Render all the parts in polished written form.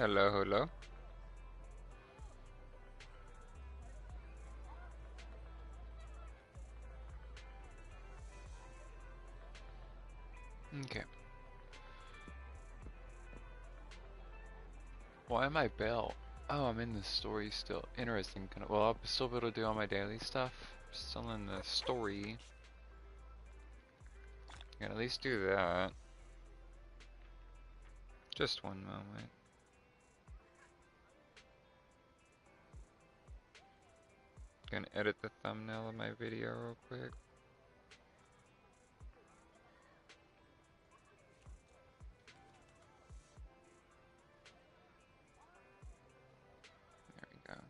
Hello, hello. Okay. Why am I bell? Oh, I'm in the story still. Interesting. Well, I'll still be able to do all my daily stuff. Still in the story. Can at least do that. Just one moment. Gonna edit the thumbnail of my video real quick. There we go.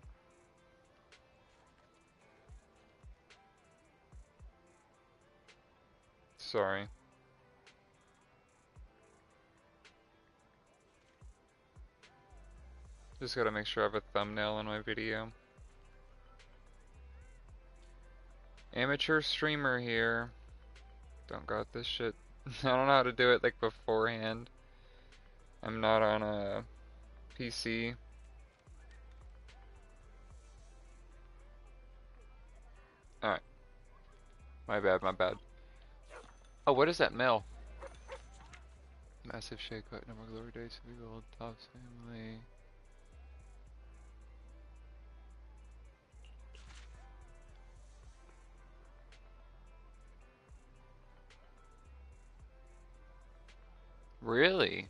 Sorry. Just gotta make sure I have a thumbnail on my video. Amateur streamer here. Don't got this shit. I don't know how to do it like beforehand. I'm not on a PC. Alright. My bad, my bad. Oh, what is that mail? Massive shake-up, no more glory days to the gold Tops family. Really?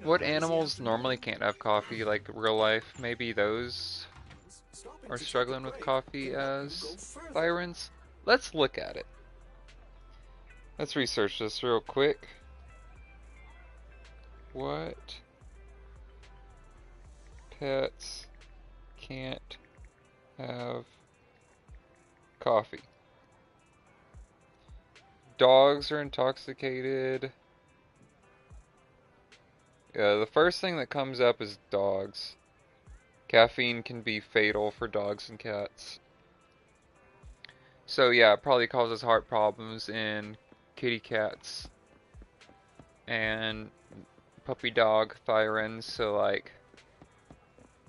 What animals normally can't have coffee, like real life? Maybe those are struggling with coffee as tyrants? Let's look at it. Let's research this real quick. What pets can't have coffee? Dogs are intoxicated. Yeah, the first thing that comes up is dogs. Caffeine can be fatal for dogs and cats. So yeah, it probably causes heart problems in kitty cats and puppy dog thyrans, so like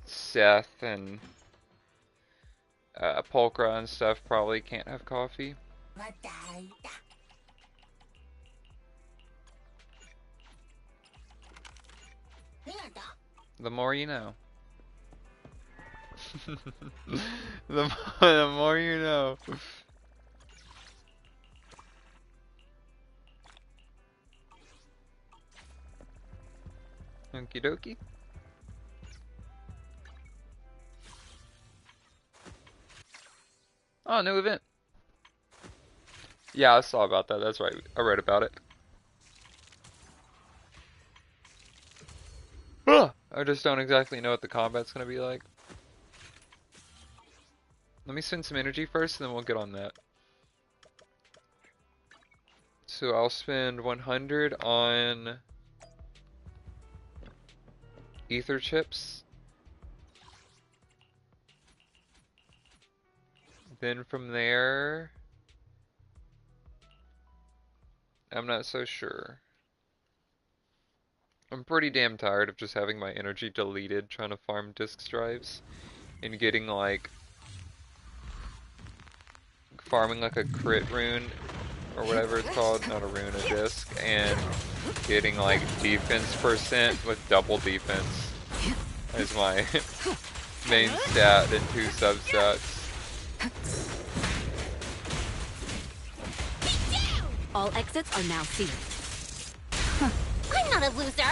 Seth and Pulchra and stuff probably can't have coffee. The more you know. the more you know. Okie dokie. Oh, new event. Yeah, I saw about that. That's right. I read about it. I just don't exactly know what the combat's gonna be like. Let me spend some energy first, and then we'll get on that. So I'll spend 100 on ether chips. Then from there, I'm not so sure. I'm pretty damn tired of just having my energy deleted trying to farm disk drives and getting like farming like a crit rune or whatever it's called, not a rune, a disc, and getting like defense percent with double defense as my main stat and 2 substats. All exits are now sealed. I'm not a loser.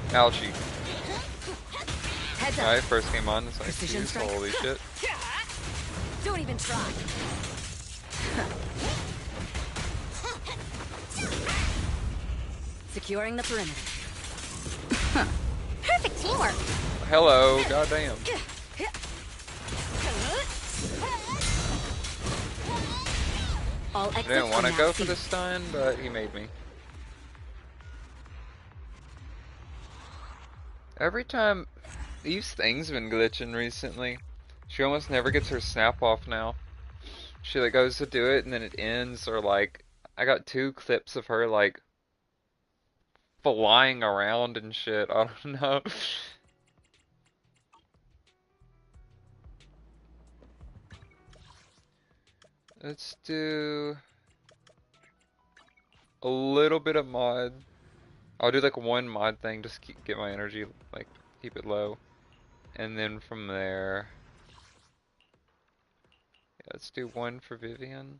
Ouchie. Heads up. Alright, first game on, it's like, Precision geez, strike. holy shit. Don't even try. Securing the perimeter. Perfect teamwork. Hello, goddamn. All I exits didn't want are to now go for sealed. the stun, but he made me. Every time these things been glitching recently. She almost never gets her snap off now. She like goes to do it and then it ends, or like I got 2 clips of her like flying around and shit. I don't know. Let's do a little bit of mod. I'll do like one mod thing, just get my energy, like keep it low. And then from there, yeah, let's do one for Vivian.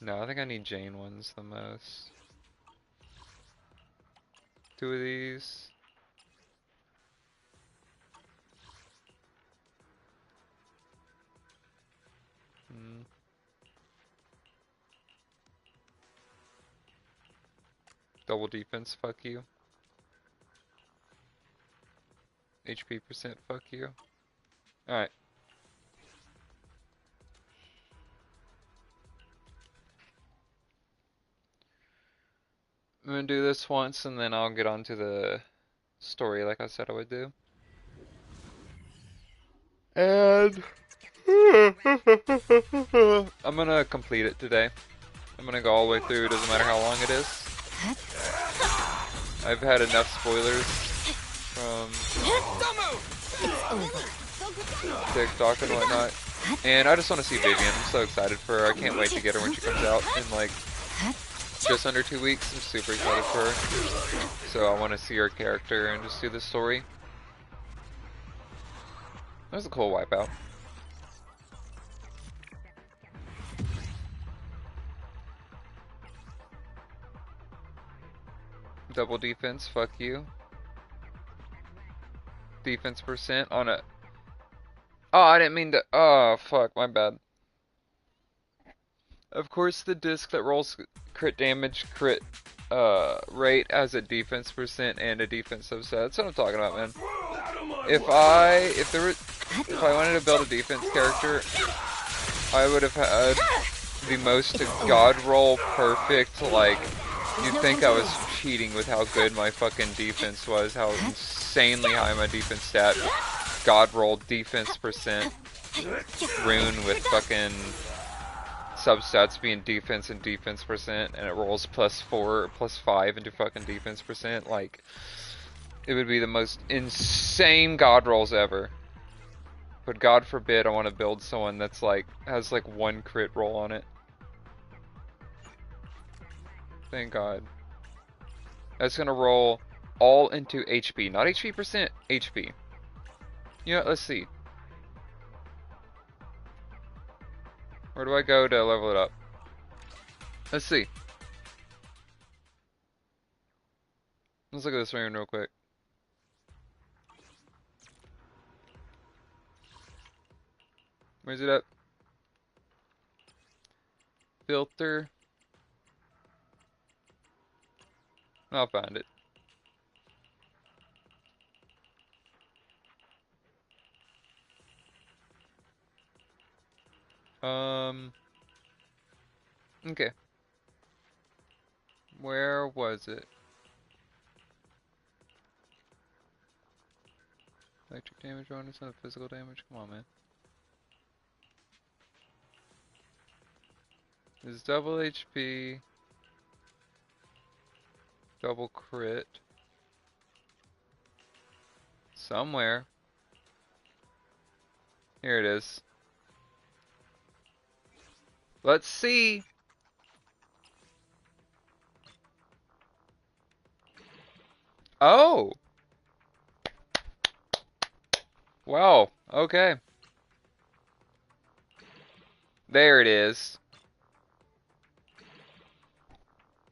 No, I think I need Jane ones the most. 2 of these. Hmm. Double defense, fuck you. HP percent, fuck you. Alright. I'm gonna do this once and then I'll get on to the story like I said I would do. And I'm gonna complete it today. I'm gonna go all the way through, doesn't matter how long it is. I've had enough spoilers from TikTok and whatnot. And I just want to see Vivian. I'm so excited for her. I can't wait to get her when she comes out in like just under 2 weeks. I'm super excited for her. So I want to see her character and just do the story. That was a cool wipeout. Double defense, fuck you. Defense percent on a... Oh, I didn't mean to... Oh, fuck, my bad. Of course, the disc that rolls crit damage, crit rate has a defense percent and a defense subset. That's what I'm talking about, man. If I wanted to build a defense character, I would have had the most god roll perfect, like, you'd think I was cheating with how good my fucking defense was, how insanely high my defense stat. God roll defense percent rune with fucking substats being defense and defense percent, and it rolls +4 or +5 into fucking defense percent. Like, it would be the most insane god rolls ever. But God forbid I want to build someone that's like, has like 1 crit roll on it. Thank God. That's gonna roll all into HP, not HP percent, HP. You know, let's see. Where do I go to level it up? Let's see. Let's look at this rune real quick. Where's it at? Filter. I'll find it. Okay. Where was it? Electric damage on instead of physical damage? Come on, man. This is double HP. Double crit. Somewhere. Here it is. Let's see. Oh! Wow, okay. There it is.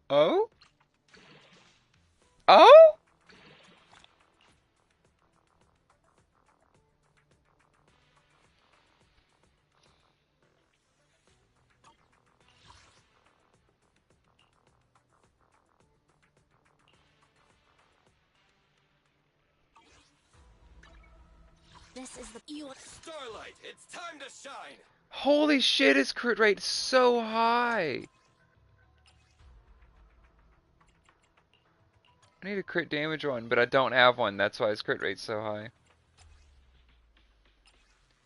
Oh? Oh? This is the Starlight, it's time to shine. Holy shit, his crit rate's so high. I need a crit damage one, but I don't have one. That's why his crit rate's so high.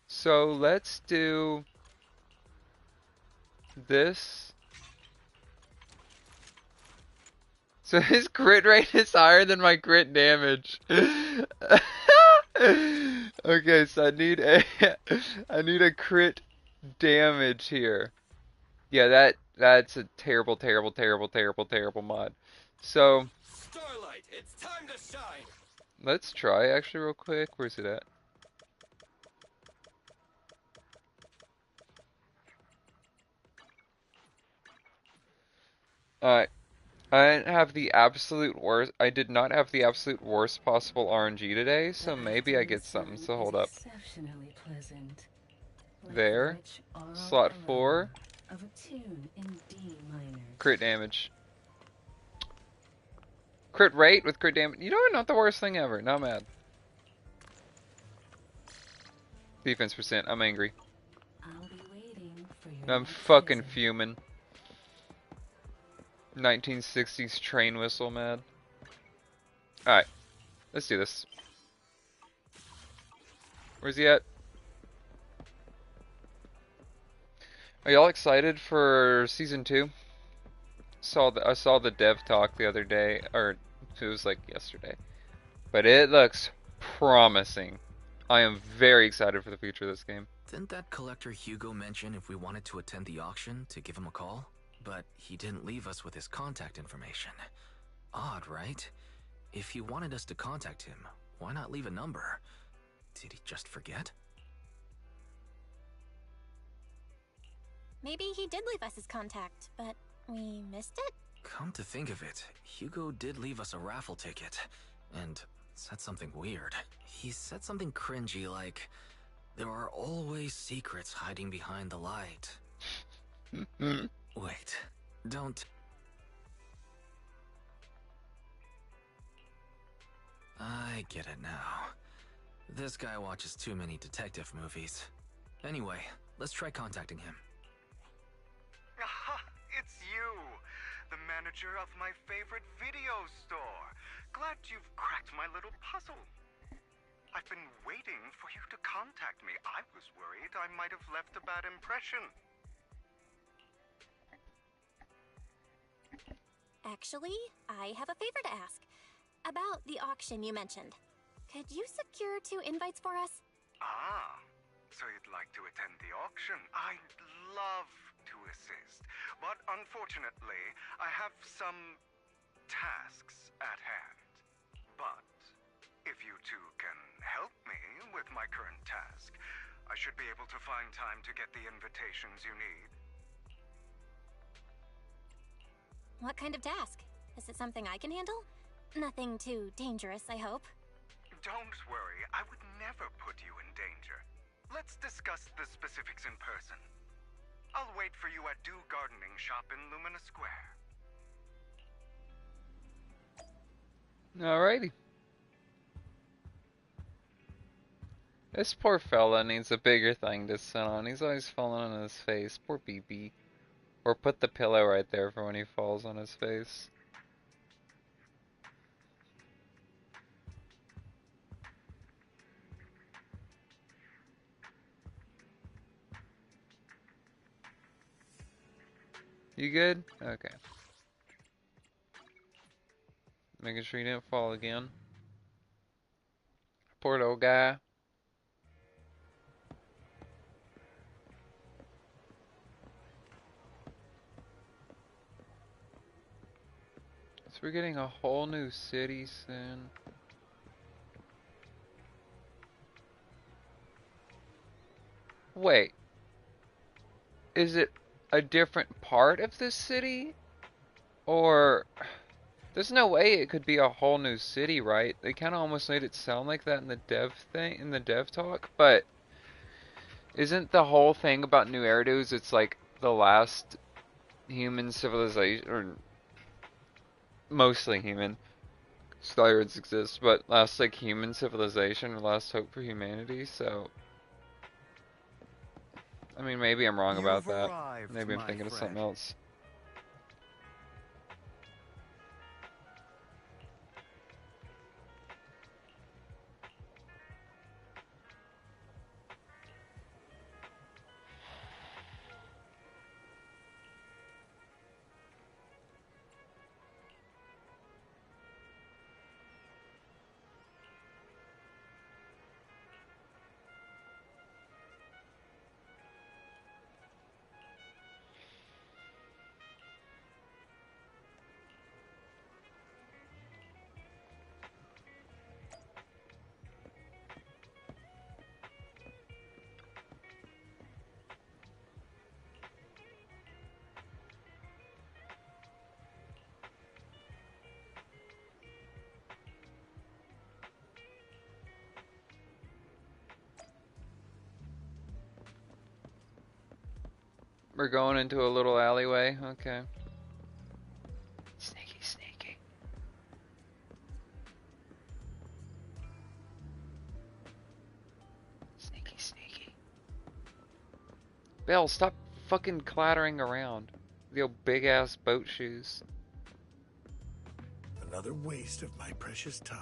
So let's do this. So his crit rate is higher than my crit damage. Okay, so I need a crit damage here. Yeah, that's a terrible, terrible, terrible, terrible, terrible mod. So Starlight, it's time to shine. let's try actually real quick. Where's it at? Alright. I didn't have the absolute worst. I did not have the absolute worst possible RNG today, so maybe I get something. So hold up. Exceptionally pleasant. There. Slot 4. Of a tune in D minor. Crit damage. Crit rate with crit damage. You know what? Not the worst thing ever. Not mad. Defense percent. I'm angry. I'll be waiting for your I'm next fucking visit. fuming. 1960s train whistle mad. Alright. Let's do this. Where's he at? Are y'all excited for season 2? I saw the dev talk the other day, or it was like yesterday. But it looks promising. I am very excited for the future of this game. Didn't that collector Hugo mention if we wanted to attend the auction to give him a call? But he didn't leave us with his contact information. Odd, right? If he wanted us to contact him, why not leave a number? Did he just forget? Maybe he did leave us his contact, but we missed it? Come to think of it, Hugo did leave us a raffle ticket, and said something weird. He said something cringy like, "There are always secrets hiding behind the light." Wait, don't... I get it now. This guy watches too many detective movies. Anyway, let's try contacting him. Aha! It's you! The manager of my favorite video store. Glad you've cracked my little puzzle. I've been waiting for you to contact me. I was worried I might have left a bad impression. Actually, I have a favor to ask. About the auction you mentioned. Could you secure 2 invites for us? Ah, so you'd like to attend the auction? I'd love to assist, but unfortunately, I have some tasks at hand. But if you two can help me with my current task, I should be able to find time to get the invitations you need. What kind of task? Is it something I can handle? Nothing too dangerous, I hope. Don't worry, I would never put you in danger. Let's discuss the specifics in person. I'll wait for you at Do Gardening Shop in Lumina Square. Alrighty. This poor fella needs a bigger thing to sit on. He's always falling on his face. Poor BB. Or put the pillow right there for when he falls on his face. You good? Okay. Making sure you didn't fall again. Poor little guy. So we're getting a whole new city soon. Wait. Is it a different part of this city? Or... There's no way it could be a whole new city, right? They kind of almost made it sound like that in the dev thing, in the dev talk, but isn't the whole thing about New Eridu it's like the last human civilization, or mostly human, Skywars exist, but last like human civilization or last hope for humanity, so I mean maybe I'm wrong about that. Maybe I'm thinking of something else. We're going into a little alleyway. Okay. Sneaky, sneaky. Sneaky, sneaky. Belle, stop fucking clattering around. With your big ass boat shoes. Another waste of my precious time.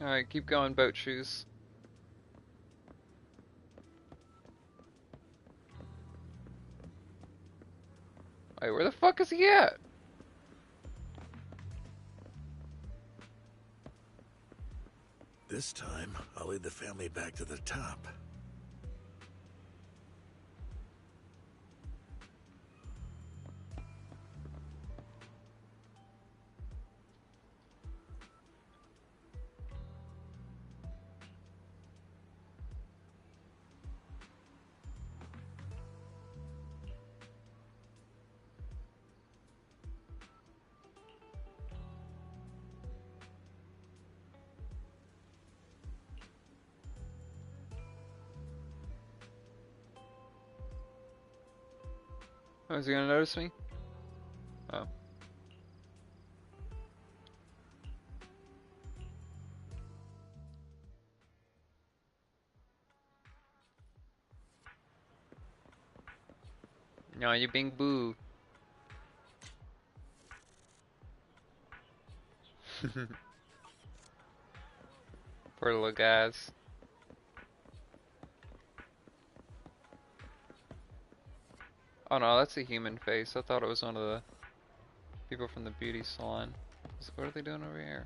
Alright, keep going, boat shoes. Wait, where the fuck is he at? This time, I'll lead the family back to the top. Oh, is he gonna notice me? Oh. No, you're being boo. Poor little guys. Oh no, that's a human face. I thought it was one of the people from the beauty salon. What are they doing over here?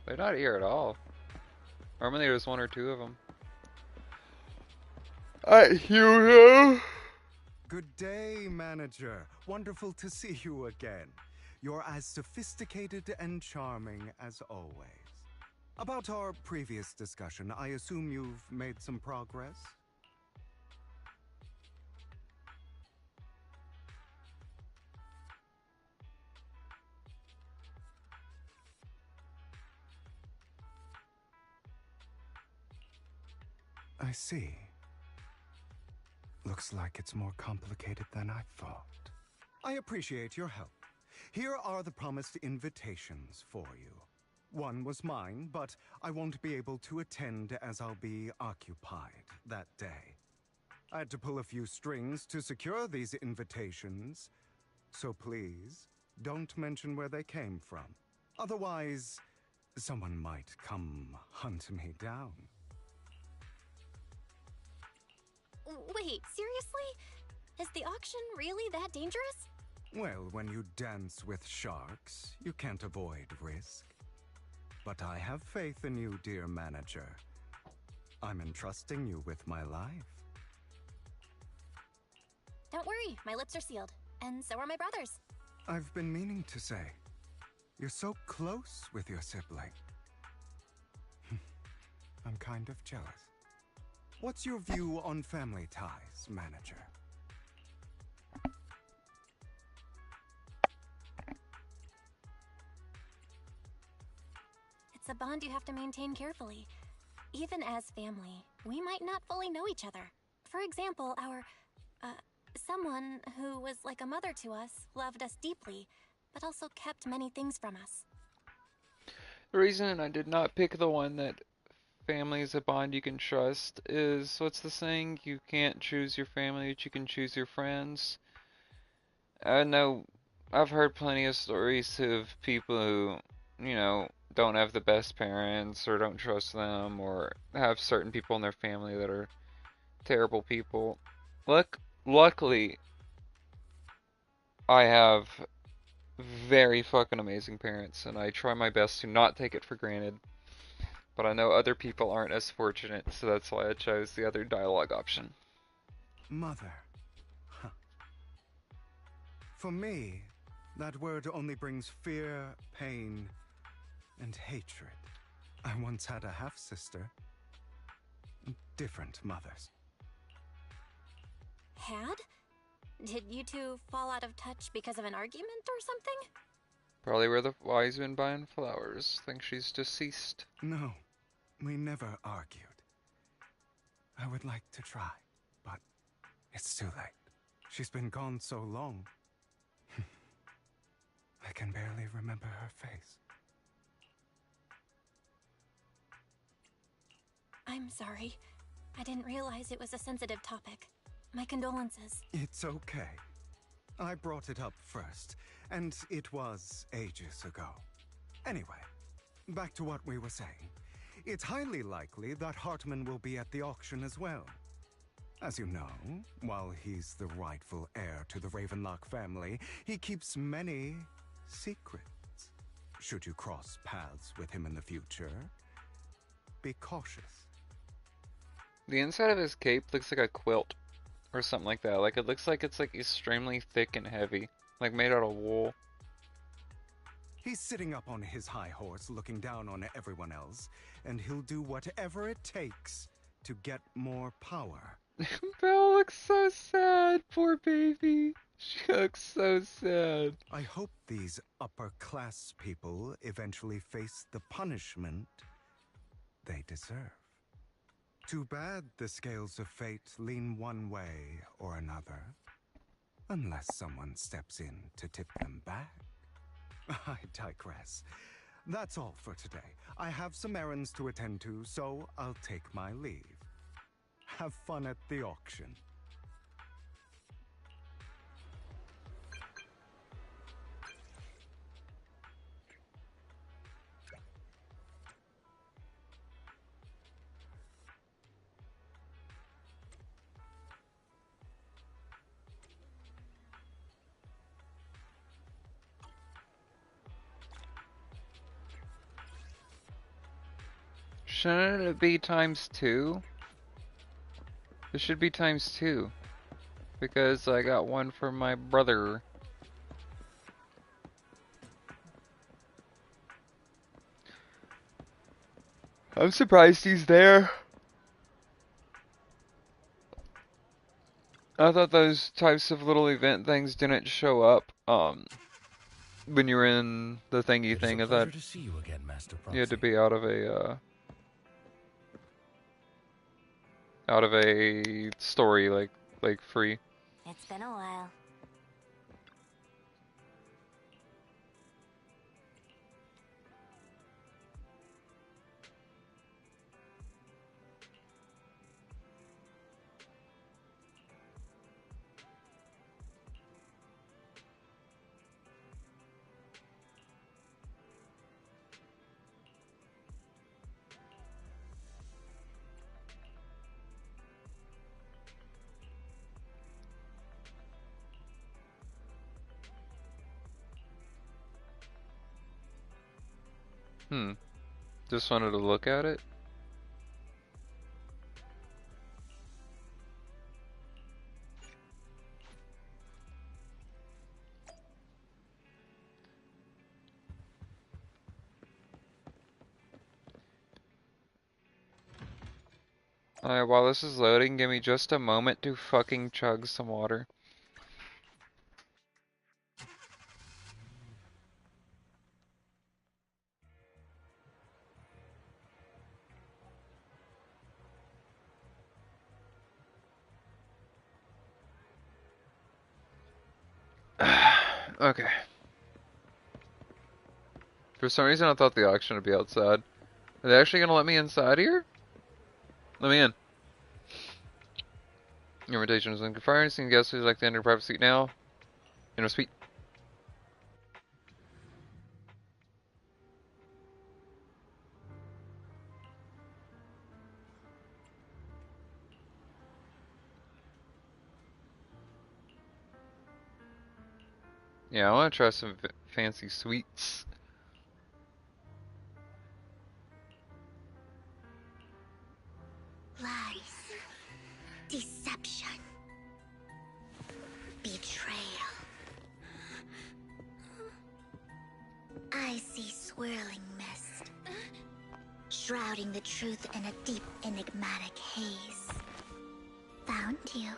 They're not here at all. Normally there's one or two of them. Hugo! Good day, manager. Wonderful to see you again. You're as sophisticated and charming as always. About our previous discussion, I assume you've made some progress? I see. Looks like it's more complicated than I thought. I appreciate your help. Here are the promised invitations for you. One was mine, but I won't be able to attend as I'll be occupied that day. I had to pull a few strings to secure these invitations, so please don't mention where they came from. Otherwise, someone might come hunt me down. Wait, seriously? Is the auction really that dangerous? Well, when you dance with sharks, you can't avoid risk. But I have faith in you, dear manager. I'm entrusting you with my life. Don't worry, my lips are sealed. And so are my brothers. I've been meaning to say, you're so close with your sibling. I'm kind of jealous. What's your view on family ties, manager? It's a bond you have to maintain carefully. Even as family, we might not fully know each other. For example, someone who was like a mother to us loved us deeply, but also kept many things from us. The reason I did not pick the one that family is a bond you can trust is, what's the saying? You can't choose your family, but you can choose your friends. I know I've heard plenty of stories of people who, don't have the best parents or don't trust them or have certain people in their family that are terrible people. Luckily, I have very fucking amazing parents, and I try my best to not take it for granted. But I know other people aren't as fortunate, so that's why I chose the other dialogue option. Mother. Huh. For me, that word only brings fear, pain, and hatred. I once had a half-sister. Different mothers. Had? Did you two fall out of touch because of an argument or something? Probably where the wise men buying flowers. Think she's deceased. No, we never argued. I would like to try, but it's too late. She's been gone so long. I can barely remember her face. I'm sorry. I didn't realize it was a sensitive topic. My condolences. It's okay. I brought it up first, and it was ages ago. Anyway, back to what we were saying. It's highly likely that Hartman will be at the auction as well. As you know, while he's the rightful heir to the Ravenlock family, he keeps many secrets. Should you cross paths with him in the future, be cautious. The inside of his cape looks like a quilt. Or something like that. Like, it looks like it's like extremely thick and heavy. Like made out of wool. He's sitting up on his high horse looking down on everyone else, and he'll do whatever it takes to get more power. Belle looks so sad, poor baby. She looks so sad. I hope these upper-class people eventually face the punishment they deserve. Too bad the scales of fate lean one way or another. Unless someone steps in to tip them back. I digress. That's all for today. I have some errands to attend to, so I'll take my leave. Have fun at the auction. Shouldn't it be ×2? It should be ×2. Because I got one for my brother. I'm surprised he's there. I thought those types of little event things didn't show up when you were in the thingy thing. I thought to see you again, Master Proxy. you had to be out of a story like free. It's been a while. Just wanted to look at it. Alright, while this is loading, give me just a moment to fucking chug some water. Okay. For some reason I thought the auction would be outside. Are they actually gonna let me inside here? Let me in. Your invitation is unconfirmed. Seeing guests who'd like to enter a private suite now. In a suite. Yeah, I want to try some fancy sweets. shrouding the truth in a deep, enigmatic haze. Found you.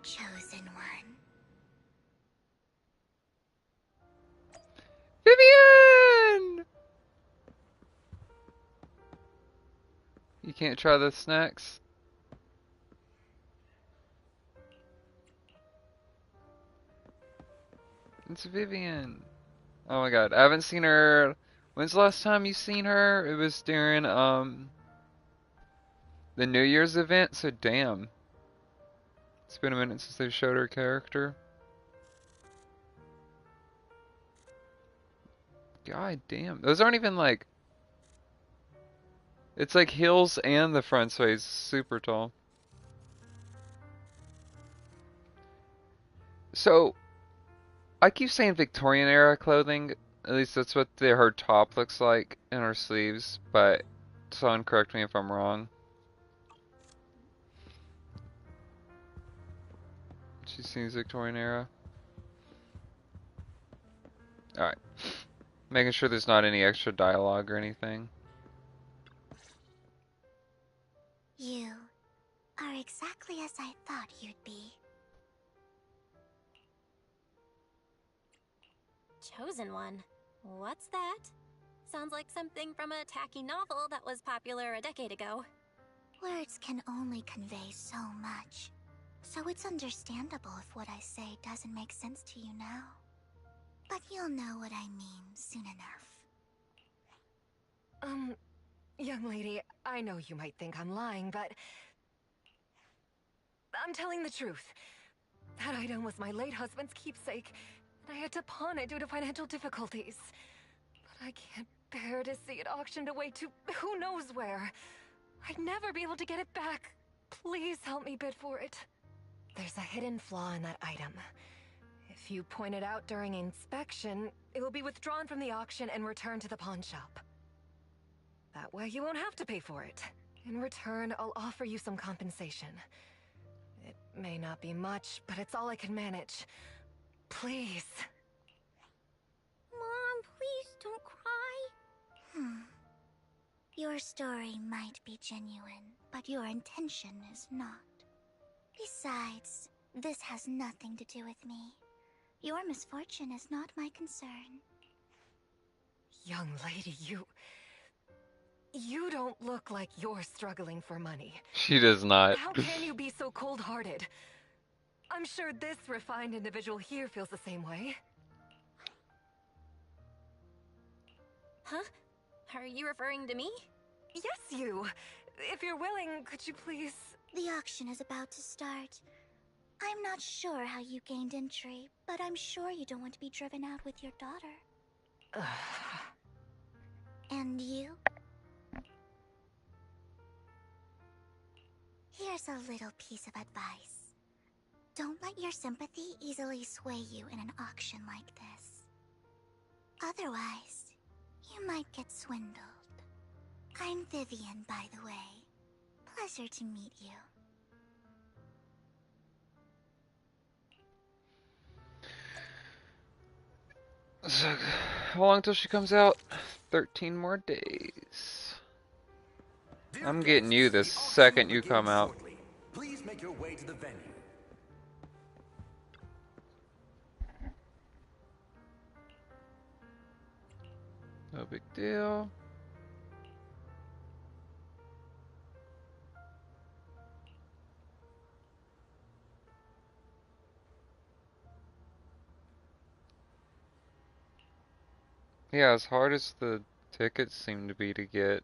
Chosen one. Vivian! You can't try the snacks? It's Vivian. Oh my god, I haven't seen her. When's the last time you seen her? It was during the New Year's event, so damn. It's been a minute since they showed her character. God damn. Those aren't even like... It's like heels and the front sway's super tall. So, I keep saying Victorian era clothing. At least that's what her top looks like and her sleeves. But someone correct me if I'm wrong. She seems Victorian era. Alright. Making sure there's not any extra dialogue or anything. You are exactly as I thought you'd be. Chosen one? What's that? Sounds like something from a tacky novel that was popular a decade ago. Words can only convey so much, so it's understandable if what I say doesn't make sense to you now. But you'll know what I mean soon enough. Young lady, I know you might think I'm lying, but... I'm telling the truth. That item was my late husband's keepsake, and I had to pawn it due to financial difficulties. But I can't bear to see it auctioned away to who knows where. I'd never be able to get it back. Please help me bid for it. There's a hidden flaw in that item. If you point it out during inspection, it will be withdrawn from the auction and returned to the pawn shop. That way you won't have to pay for it. In return, I'll offer you some compensation. It may not be much, but it's all I can manage. Please. Mom, please don't cry. Your story might be genuine, but your intention is not. Besides, this has nothing to do with me. Your misfortune is not my concern. Young lady, you don't look like you're struggling for money. She does not. How can you be so cold-hearted? I'm sure this refined individual here feels the same way. Huh? Are you referring to me? Yes, you! If you're willing, could you please... The auction is about to start. I'm not sure how you gained entry, but I'm sure you don't want to be driven out with your daughter. And you? Here's a little piece of advice. Don't let your sympathy easily sway you in an auction like this. Otherwise, you might get swindled. I'm Vivian, by the way. Pleasure to meet you. So, how long till she comes out? 13 more days. I'm getting you the second you come out. Please make your way to the venue. No big deal. Yeah, as hard as the tickets seem to be to get,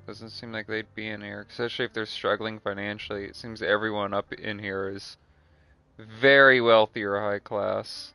doesn't seem like they'd be in here, especially if they're struggling financially. It seems everyone up in here is very wealthy or high class.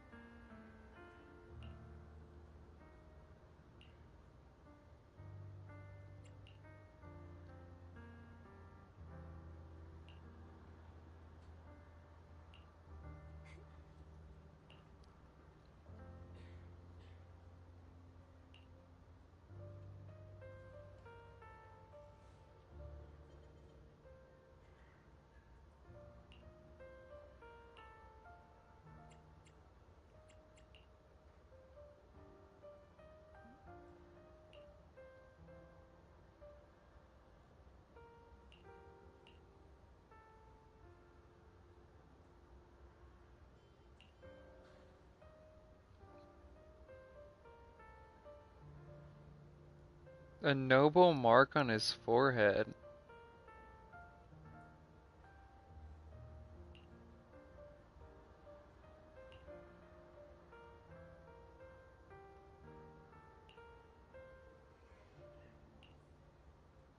A noble mark on his forehead.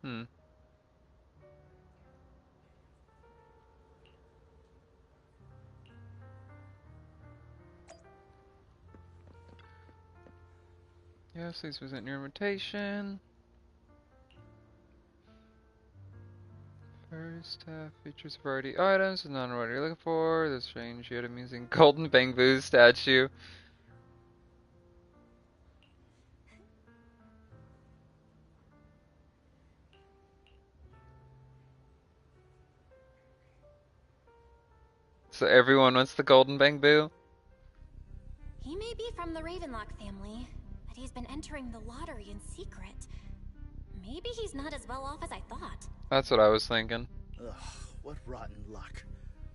Hmm. Yes, please present your invitation. First half features variety items with none what you're looking for. The strange yet amusing golden bamboo statue. So everyone wants the golden bamboo? He may be from the Ravenlock family, but he's been entering the lottery in secret. Maybe he's not as well off as I thought. That's what I was thinking. Ugh, what rotten luck.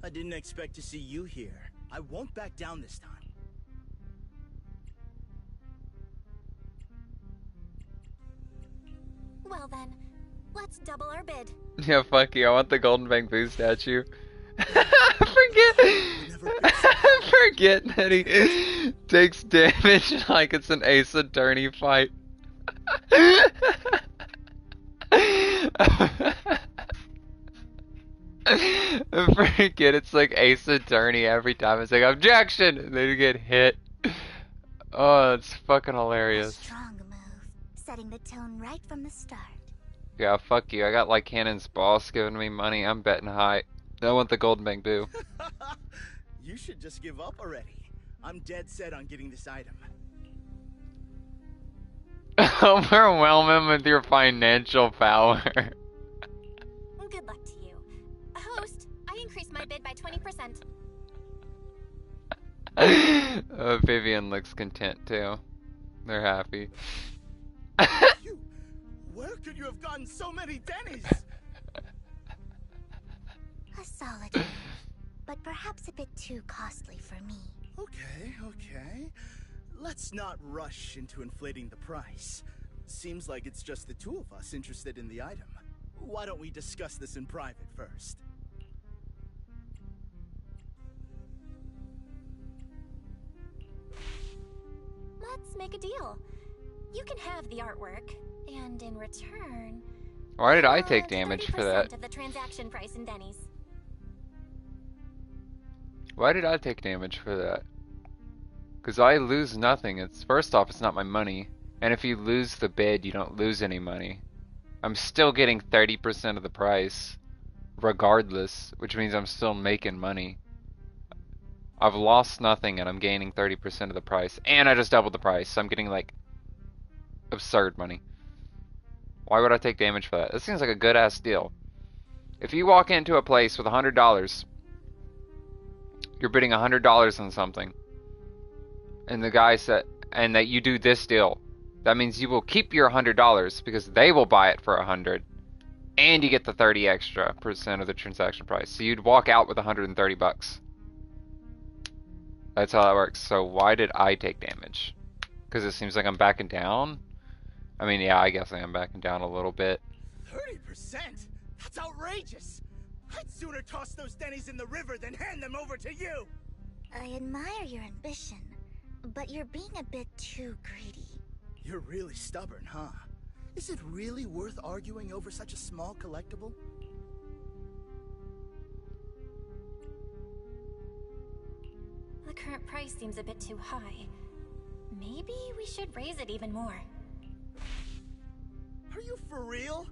I didn't expect to see you here. I won't back down this time. Well then, let's double our bid. Yeah, fuck you. I want the golden bamboo statue. Forget that he takes damage like it's an Ace Attorney fight. Forget it's like Ace Attorney every time. It's like objection, and then you get hit. Oh, it's fucking hilarious. A strong move, setting the tone right from the start. Yeah, fuck you. I got like Cannon's boss giving me money. I'm betting high. I want the golden bamboo. You should just give up already. I'm dead set on getting this item. Overwhelm him with your financial power. Good luck to you. Host, I increased my bid by 20%. Vivian looks content too. They're happy. Where could you have gotten so many Denny's? A solid move, but perhaps a bit too costly for me. Okay. Let's not rush into inflating the price. Seems like it's just the two of us interested in the item. Why don't we discuss this in private first? Let's make a deal. You can have the artwork, and in return... Why did I take damage for that? 30% of the transaction price in Denny's. Why did I take damage for that? Because I lose nothing. It's first off, it's not my money. And if you lose the bid, you don't lose any money. I'm still getting 30% of the price, regardless, which means I'm still making money. I've lost nothing and I'm gaining 30% of the price. And I just doubled the price, so I'm getting like absurd money. Why would I take damage for that? This seems like a good ass deal. If you walk into a place with $100, you're bidding $100 on something, and the guy said, and that you do this deal, that means you will keep your $100 because they will buy it for $100, and you get the 30% extra of the transaction price. So you'd walk out with 130 bucks. That's how that works. So why did I take damage? Because it seems like I'm backing down. I mean, yeah, I guess I am backing down a little bit. 30%? That's outrageous! I'd sooner toss those Denny's in the river than hand them over to you! I admire your ambition, but you're being a bit too greedy. You're really stubborn, huh? Is it really worth arguing over such a small collectible? The current price seems a bit too high. Maybe we should raise it even more. Are you for real?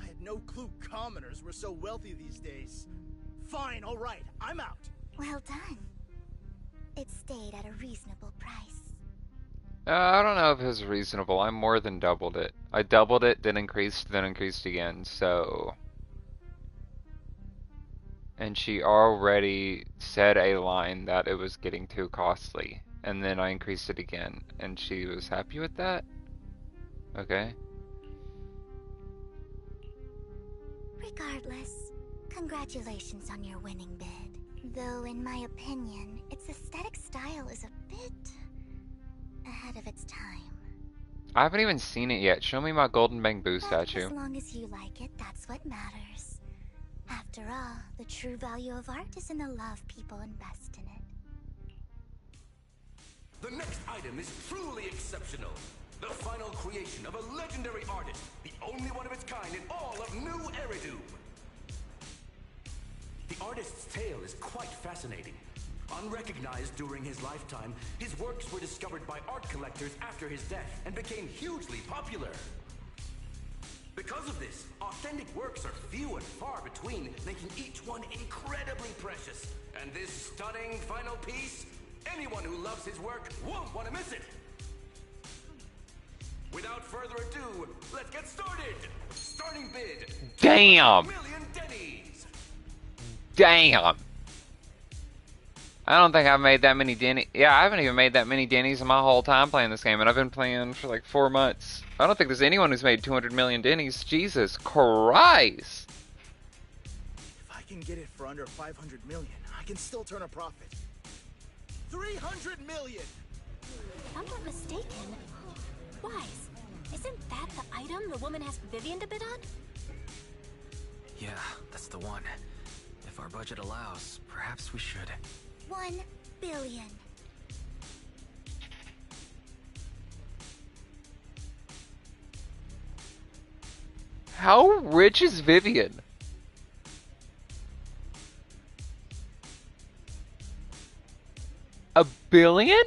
I had no clue commoners were so wealthy these days. Fine, alright, I'm out. Well done. It stayed at a reasonable price. I don't know if it was reasonable. I more than doubled it. I doubled it, then increased again, so... And she already said a line that it was getting too costly. And then I increased it again, and she was happy with that? Okay. Regardless, congratulations on your winning bid. Though, in my opinion, its aesthetic style is a bit ahead of its time. I haven't even seen it yet. Show me my golden bamboo But statue. as long as you like it, that's what matters. After all, the true value of art is in the love people invest in it. The next item is truly exceptional. The final creation of a legendary artist, the only one of its kind in all of New Eridu. The artist's tale is quite fascinating. Unrecognized during his lifetime, his works were discovered by art collectors after his death and became hugely popular. Because of this, authentic works are few and far between, making each one incredibly precious. And this stunning final piece, anyone who loves his work won't want to miss it. Without further ado, let's get started. Starting bid. Damn. 1 million Denny's. Damn. I don't think I've made that many Denny's. Yeah, I haven't even made that many Denny's in my whole time playing this game, and I've been playing for like 4 months. I don't think there's anyone who's made 200 million Denny's. Jesus Christ. If I can get it for under 500 million, I can still turn a profit. 300 million! If I'm not mistaken, Wise, isn't that the item the woman asked Vivian to bid on? Yeah, that's the one. If our budget allows, perhaps we should. 1 billion. How rich is Vivian? $1 billion?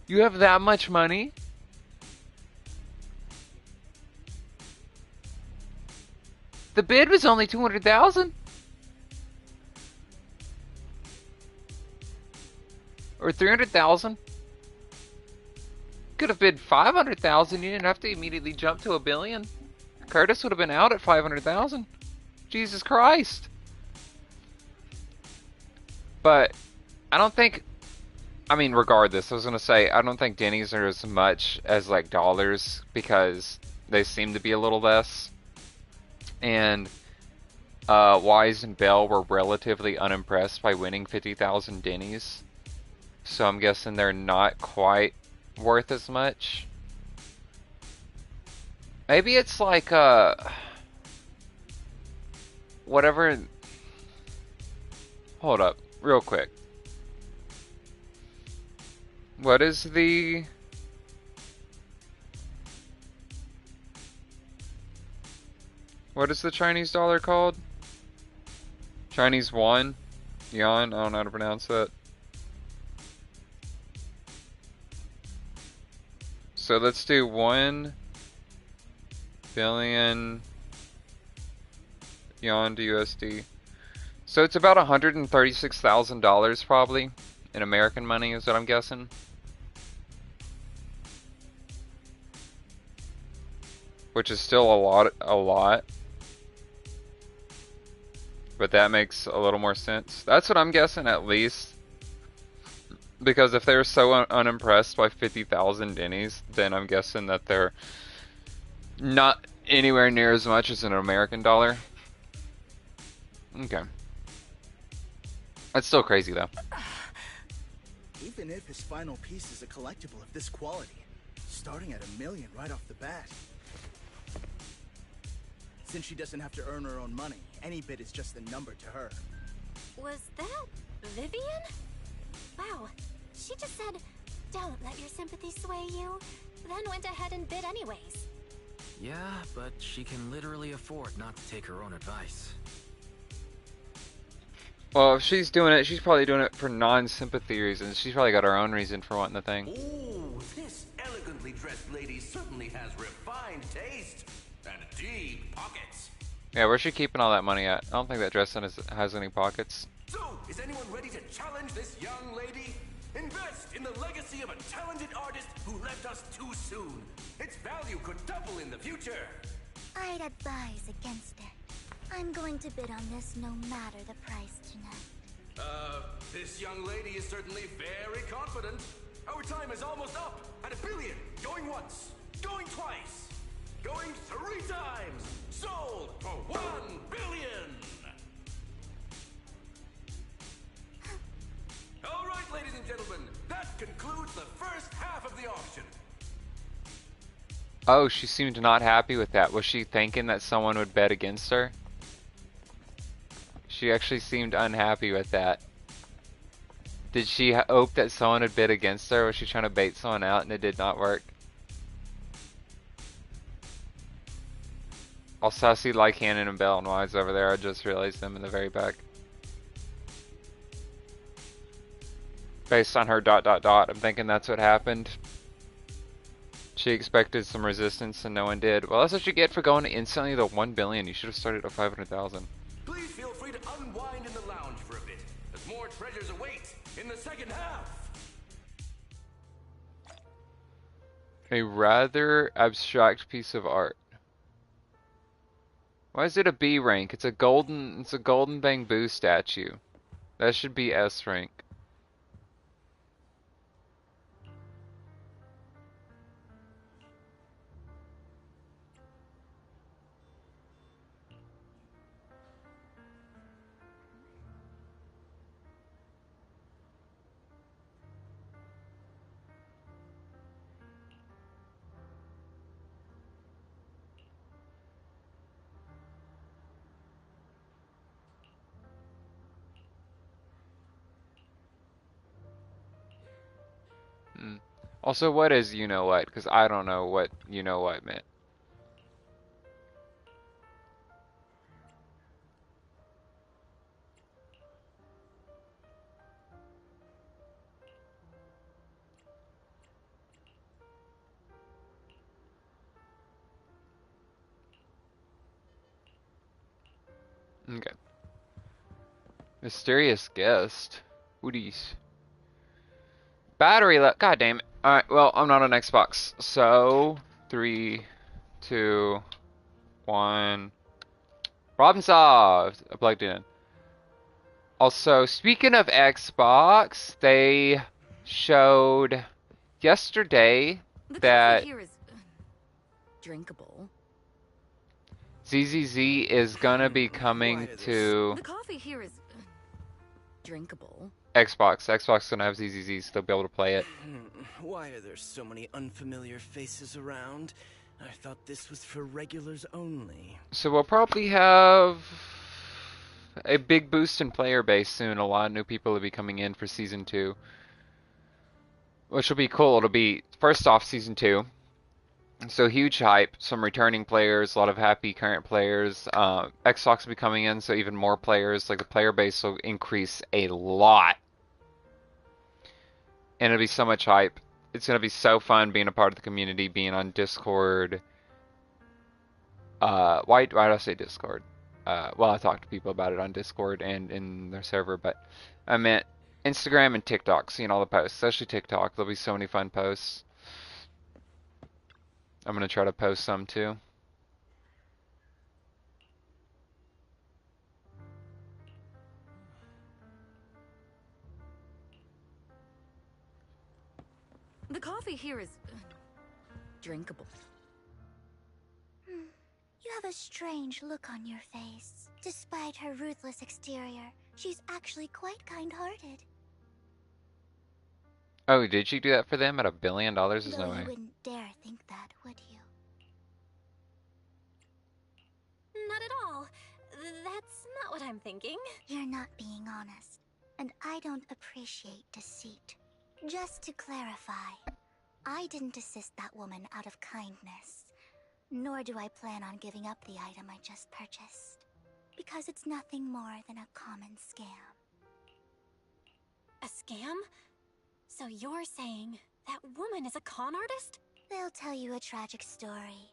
You have that much money? The bid was only 200,000? Or 300,000? Could have bid 500,000. You didn't have to immediately jump to $1 billion. Curtis would have been out at 500,000. Jesus Christ. But I don't think, I mean, regardless, I was going to say, I don't think Denny's are as much as like dollars because they seem to be a little less. And Wise and Bell were relatively unimpressed by winning 50,000 Denny's. So I'm guessing they're not quite worth as much. Maybe it's like whatever. Hold up, real quick. What is the Chinese dollar called? Chinese yuan? Yuan? I don't know how to pronounce that. So let's do 1 billion yuan to USD. So it's about $136,000 probably in American money is what I'm guessing. Which is still a lot. But that makes a little more sense. That's what I'm guessing at least. Because if they're so unimpressed by 50,000 Denny's, then I'm guessing that they're not anywhere near as much as an American dollar. Okay. That's still crazy though. Even if his final piece is a collectible of this quality, starting at $1 million right off the bat. Since she doesn't have to earn her own money, any bid is just a number to her. Was that Vivian? Wow, she just said, "Don't let your sympathy sway you," then went ahead and bid anyways. Yeah, but she can literally afford not to take her own advice. Well, if she's doing it, she's probably doing it for non-sympathy reasons. She's probably got her own reason for wanting the thing. Ooh, this elegantly dressed lady certainly has refined taste and deep pockets. Yeah, where's she keeping all that money at? I don't think that dress has any pockets. So, is anyone ready to challenge this young lady? Invest in the legacy of a talented artist who left us too soon. Its value could double in the future. I'd advise against it. I'm going to bid on this no matter the price tonight. This young lady is certainly very confident. Our time is almost up at $1 billion. Going once, going twice, going 3 times. Sold for $1 billion. All right, ladies and gentlemen, that Oh, she seemed not happy with that. Was she thinking that someone would bet against her? She actually seemed unhappy with that. Did she hope that someone would bid against her? Was she trying to bait someone out and it did not work? Also, I see like Hannon and Bell and Wise over there. I just realized them in the very back. Based on her ... I'm thinking that's what happened. She expected some resistance and no one did. Well, that's what you get for going instantly to 1 billion. You should have started at 500,000. Please feel free to unwind in the lounge for a bit, as more treasures await in the second half. A rather abstract piece of art. Why is it a B rank? It's a golden bamboo statue. That should be S rank. Also, what is you know what? Because I don't know what you know what meant. Okay. Mysterious guest. Woodies. Battery left. God damn it. Alright, well, I'm not on Xbox. So, 3, 2, 1. Problem solved. I plugged in. Also, speaking of Xbox, they showed yesterday that here is drinkable. ZZZ is gonna be coming to The coffee here is drinkable. Xbox. Xbox is gonna have ZZZ, so they'll be able to play it. Why are there so many unfamiliar faces around? I thought this was for regulars only. So we'll probably have a big boost in player base soon. A lot of new people will be coming in for Season 2. Which will be cool. It'll be, first off, Season 2. So huge hype, some returning players, a lot of happy current players. Xbox will be coming in, so even more players. Like the player base will increase a lot. And it'll be so much hype. It's going to be so fun being a part of the community, being on Discord. Why do I say Discord? Well, I talked to people about it on Discord and in their server, but I meant Instagram and TikTok, seeing all the posts, especially TikTok. There'll be so many fun posts. I'm going to try to post some too. The coffee here is drinkable. You have a strange look on your face. Despite her ruthless exterior, she's actually quite kind-hearted. Oh, did she do that for them at $1 billion? There's Though no way. you wouldn't dare think that, would you? Not at all. That's not what I'm thinking. You're not being honest, and I don't appreciate deceit. Just to clarify, I didn't assist that woman out of kindness, nor do I plan on giving up the item I just purchased, because it's nothing more than a common scam. A scam? So you're saying that woman is a con artist? They'll tell you a tragic story,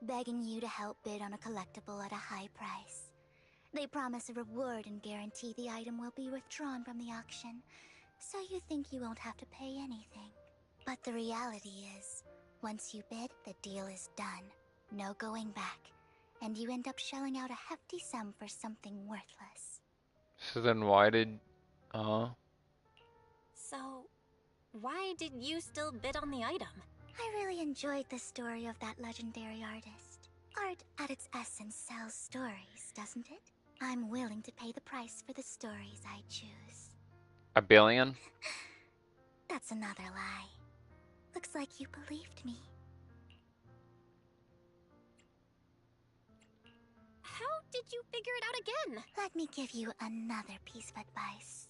begging you to help bid on a collectible at a high price. They promise a reward and guarantee the item will be withdrawn from the auction, so you think you won't have to pay anything. But the reality is, once you bid, the deal is done. No going back. And you end up shelling out a hefty sum for something worthless. So then why did... So, why did you still bid on the item? I really enjoyed the story of that legendary artist. Art at its essence sells stories, doesn't it? I'm willing to pay the price for the stories I choose. $1 billion? That's another lie. Looks like you believed me. did you figure it out again? Let me give you another piece of advice.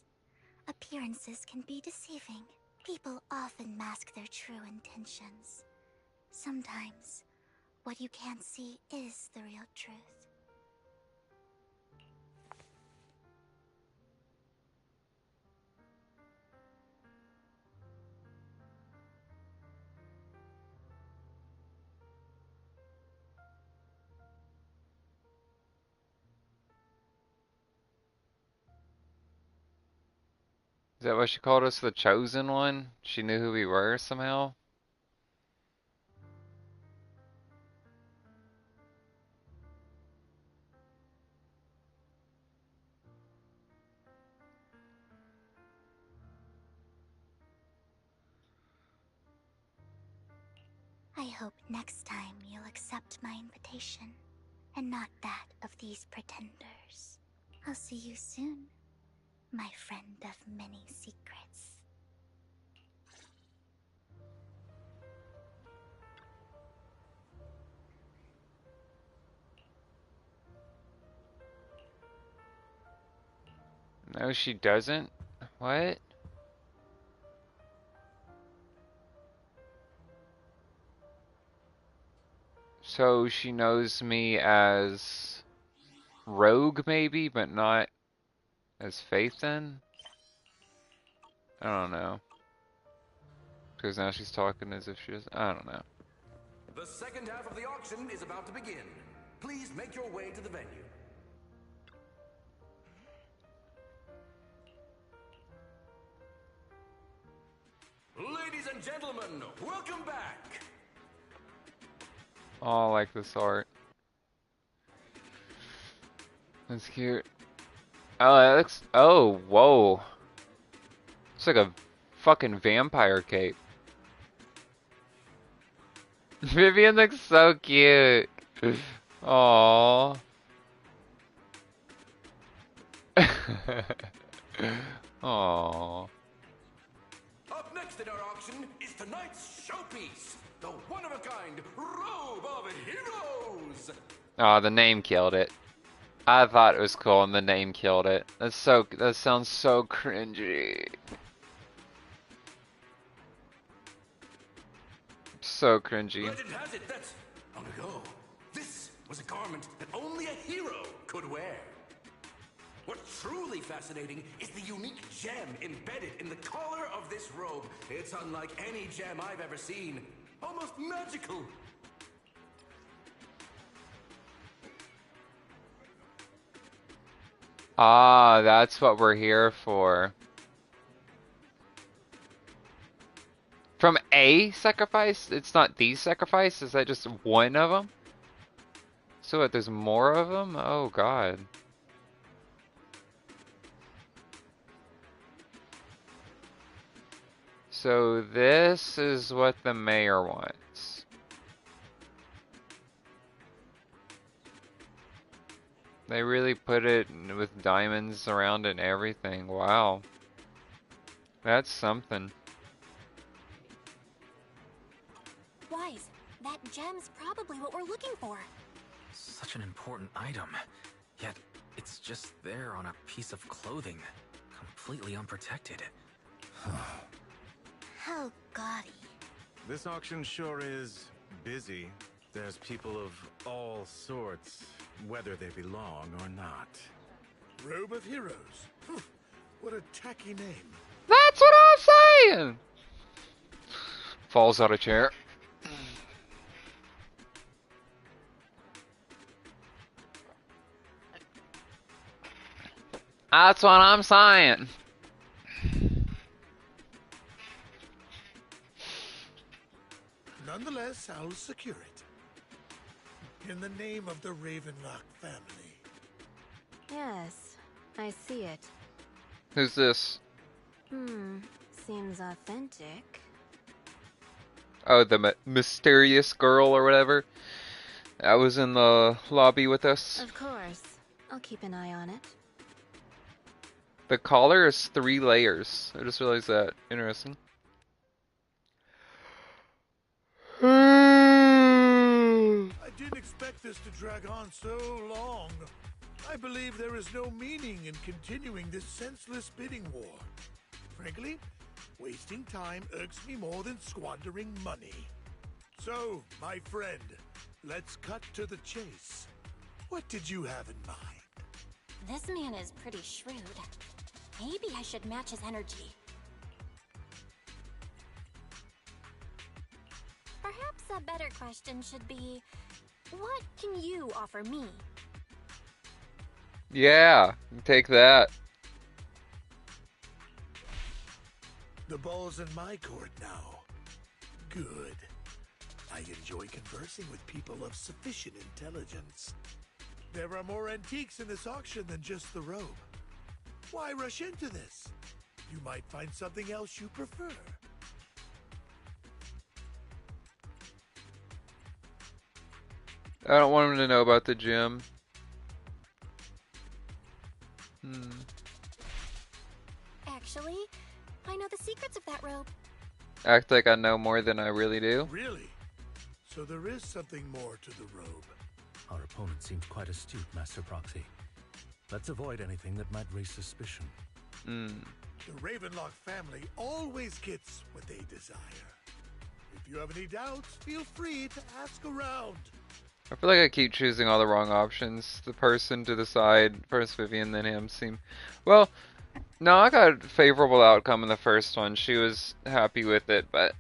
Appearances can be deceiving. People often mask their true intentions. Sometimes, what you can't see is the real truth. Is that why she called us the chosen one? She knew who we were somehow? I hope next time you'll accept my invitation, and not that of these pretenders. I'll see you soon, my friend of many secrets. No, she doesn't? What? So she knows me as Rogue maybe, but not as Faith then? I don't know. Because now she's talking as if she is. I don't know. The second half of the auction is about to begin. Please make your way to the venue. Ladies and gentlemen, welcome back. Oh, I like this art. That's cute. Oh, that looks. Oh, whoa. It's like a fucking vampire cape. Vivian looks so cute. Aww. Aww. Up next in our auction is tonight's showpiece, the one-of-a-kind Robe of Heroes. Oh, the name killed it. I thought it was cool and the name killed it. That sounds so cringy. So cringy. Legend has it that long ago, this was a garment that only a hero could wear. What's truly fascinating is the unique gem embedded in the collar of this robe. It's unlike any gem I've ever seen. Almost magical. Ah, that's what we're here for. From a sacrifice? It's not the sacrifice? Is that just one of them? So what, there's more of them? Oh god. So this is what the mayor wants. They really put it with diamonds around it and everything. Wow. That's something. Wise, that gem's probably what we're looking for. Such an important item, yet it's just there on a piece of clothing, completely unprotected. How gaudy. This auction sure is busy. There's people of all sorts, whether they belong or not. Robe of Heroes. What a tacky name. That's what I'm saying! Falls out of chair. That's what I'm saying. Nonetheless, I'll secure it. In the name of the Ravenlock family. Yes, I see it. Who's this? Seems authentic. Oh, the mysterious girl or whatever. That was in the lobby with us. Of course. I'll keep an eye on it. The collar is 3 layers. I just realized that. Interesting. I didn't expect expect this to drag on so long. I believe there is no meaning in continuing this senseless bidding war. Frankly, wasting time irks me more than squandering money. So, my friend, let's cut to the chase. What did you have in mind? This man is pretty shrewd. Maybe I should match his energy. Perhaps a better question should be, what can you offer me? Yeah, take that. The ball's in my court now. Good. I enjoy conversing with people of sufficient intelligence. There are more antiques in this auction than just the robe. Why rush into this? You might find something else you prefer. I don't want him to know about the gym. Actually, I know the secrets of that robe. Act like I know more than I really do. Really? So there is something more to the robe. Our opponent seems quite astute, Master Proxy. Let's avoid anything that might raise suspicion. The Ravenlock family always gets what they desire. If you have any doubts, feel free to ask around. I feel like I keep choosing all the wrong options. The person to the side, first Vivian, then him, seem... Well, no, I got a favorable outcome in the first one. She was happy with it, but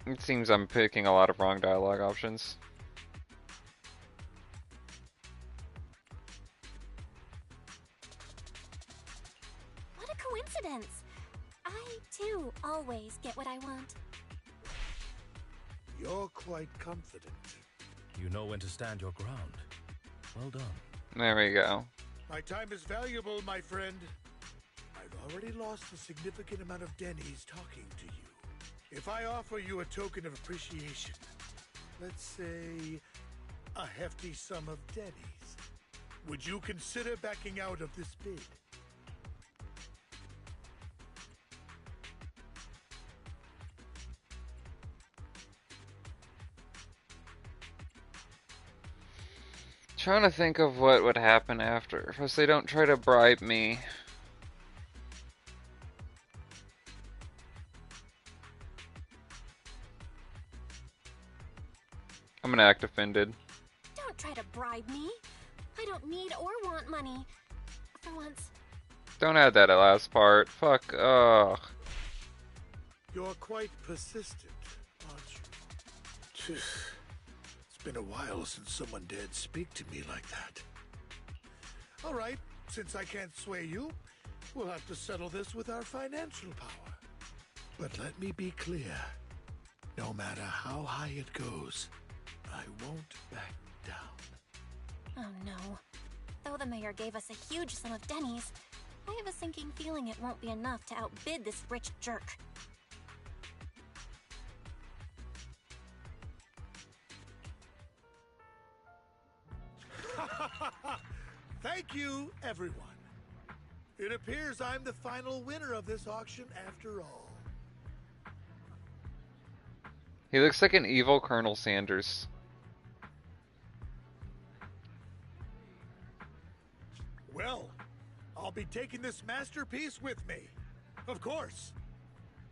it seems I'm picking a lot of wrong dialogue options. What a coincidence! I, too, always get what I want. You're quite confident. You know when to stand your ground. Well done. There we go. My time is valuable, my friend. I've already lost a significant amount of Denny's talking to you. If I offer you a token of appreciation, let's say a hefty sum of Denny's, would you consider backing out of this bid? Trying to think of what would happen after. If they don't try to bribe me. I'm gonna act offended. Don't try to bribe me. I don't need or want money. For once. Don't add that last part. Fuck. Ugh. You're quite persistent, aren't you? It's been a while since someone dared speak to me like that. All right, since I can't sway you, we'll have to settle this with our financial power. But let me be clear. No matter how high it goes, I won't back down. Oh no. Though the mayor gave us a huge sum of Denny's, I have a sinking feeling it won't be enough to outbid this rich jerk. Thank you, everyone. It appears I'm the final winner of this auction after all. He looks like an evil Colonel Sanders. Well, I'll be taking this masterpiece with me. Of course.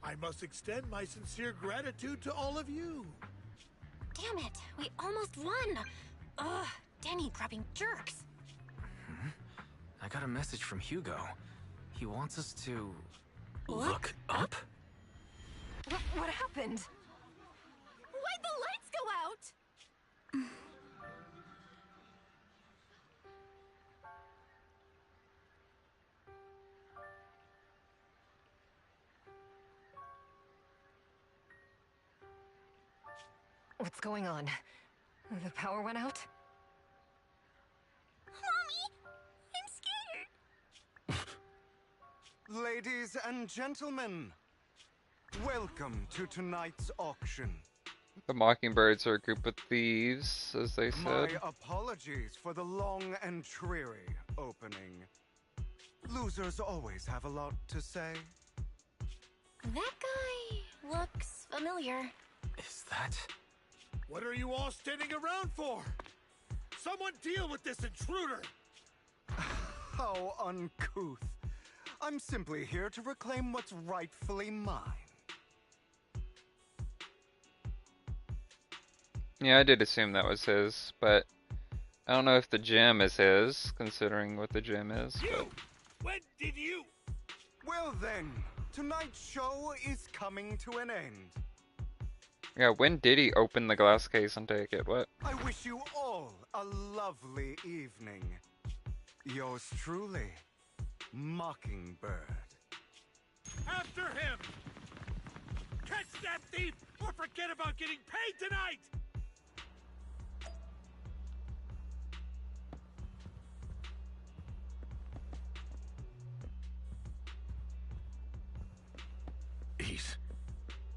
I must extend my sincere gratitude to all of you. Damn it, we almost won! Ugh, Denny grabbing jerks. I got a message from Hugo. He wants us to... Look up? What happened? Why'd the lights go out? What's going on? The power went out? Ladies and gentlemen, welcome to tonight's auction. The Mockingbirds are a group of thieves, as they My said. apologies for the long and dreary opening. Losers always have a lot to say. That guy looks familiar. Is that... What are you all standing around for? Someone deal with this intruder! How uncouth. I'm simply here to reclaim what's rightfully mine. Yeah, I did assume that was his, but I don't know if the gem is his, considering what the gem is. But... When did you? Well then, tonight's show is coming to an end. Yeah, when did he open the glass case and take it? What? I wish you all a lovely evening. Yours truly, Mockingbird. After him! Catch that thief or forget about getting paid tonight!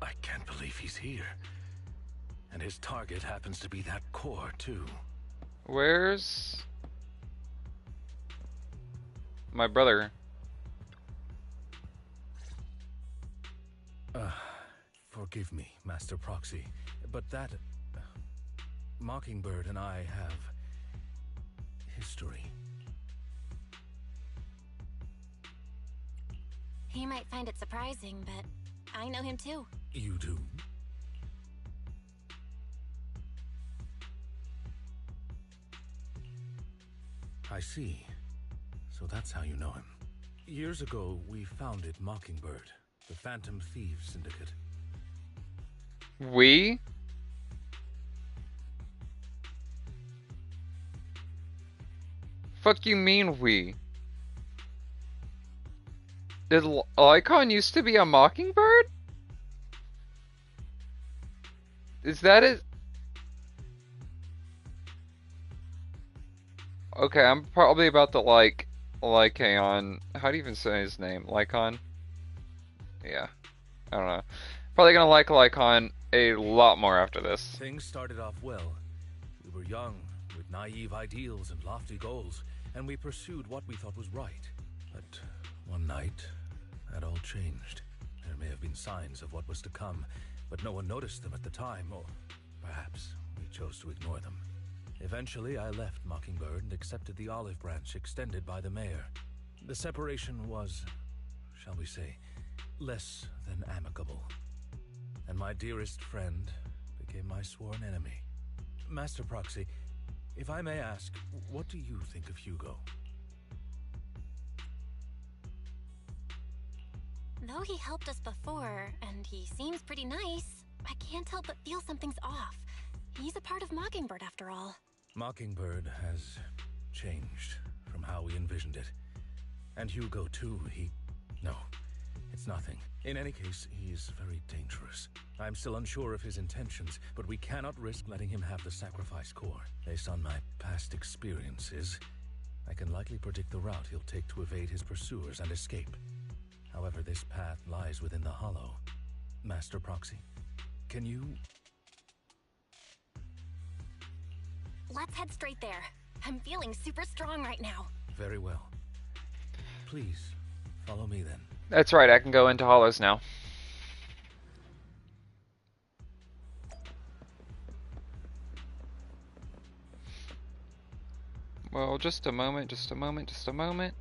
I can't believe he's here. And his target happens to be that core, too. Where's my brother? Forgive me, Master Proxy, but that... Mockingbird and I have... history. He might find it surprising, but I know him too. You do? I see. So that's how you know him. Years ago, we founded Mockingbird, the Phantom Thieves Syndicate. We? Fuck you mean we? Did Lycon used to be a Mockingbird? Is that it? Okay, I'm probably about to like Lycaon. How do you even say his name? Lycon? Yeah. I don't know. Probably gonna like Lycon a lot more after this. Things started off well. We were young, with naive ideals and lofty goals, and we pursued what we thought was right. But one night, that all changed. There may have been signs of what was to come, but no one noticed them at the time, or perhaps we chose to ignore them. Eventually, I left Mockingbird and accepted the olive branch extended by the mayor. The separation was, shall we say, less than amicable. And my dearest friend became my sworn enemy. Master Proxy, if I may ask, what do you think of Hugo? Though he helped us before, and he seems pretty nice, I can't help but feel something's off. He's a part of Mockingbird after all. Mockingbird has changed from how we envisioned it. And Hugo too, No, it's nothing. In any case, he's very dangerous. I'm still unsure of his intentions, but we cannot risk letting him have the sacrifice core. Based on my past experiences, I can likely predict the route he'll take to evade his pursuers and escape. However, this path lies within the Hollow. Master Proxy, can you... Let's head straight there. I'm feeling super strong right now. Very well. Please, follow me then. That's right, I can go into hollows now. Well, just a moment, just a moment, just a moment.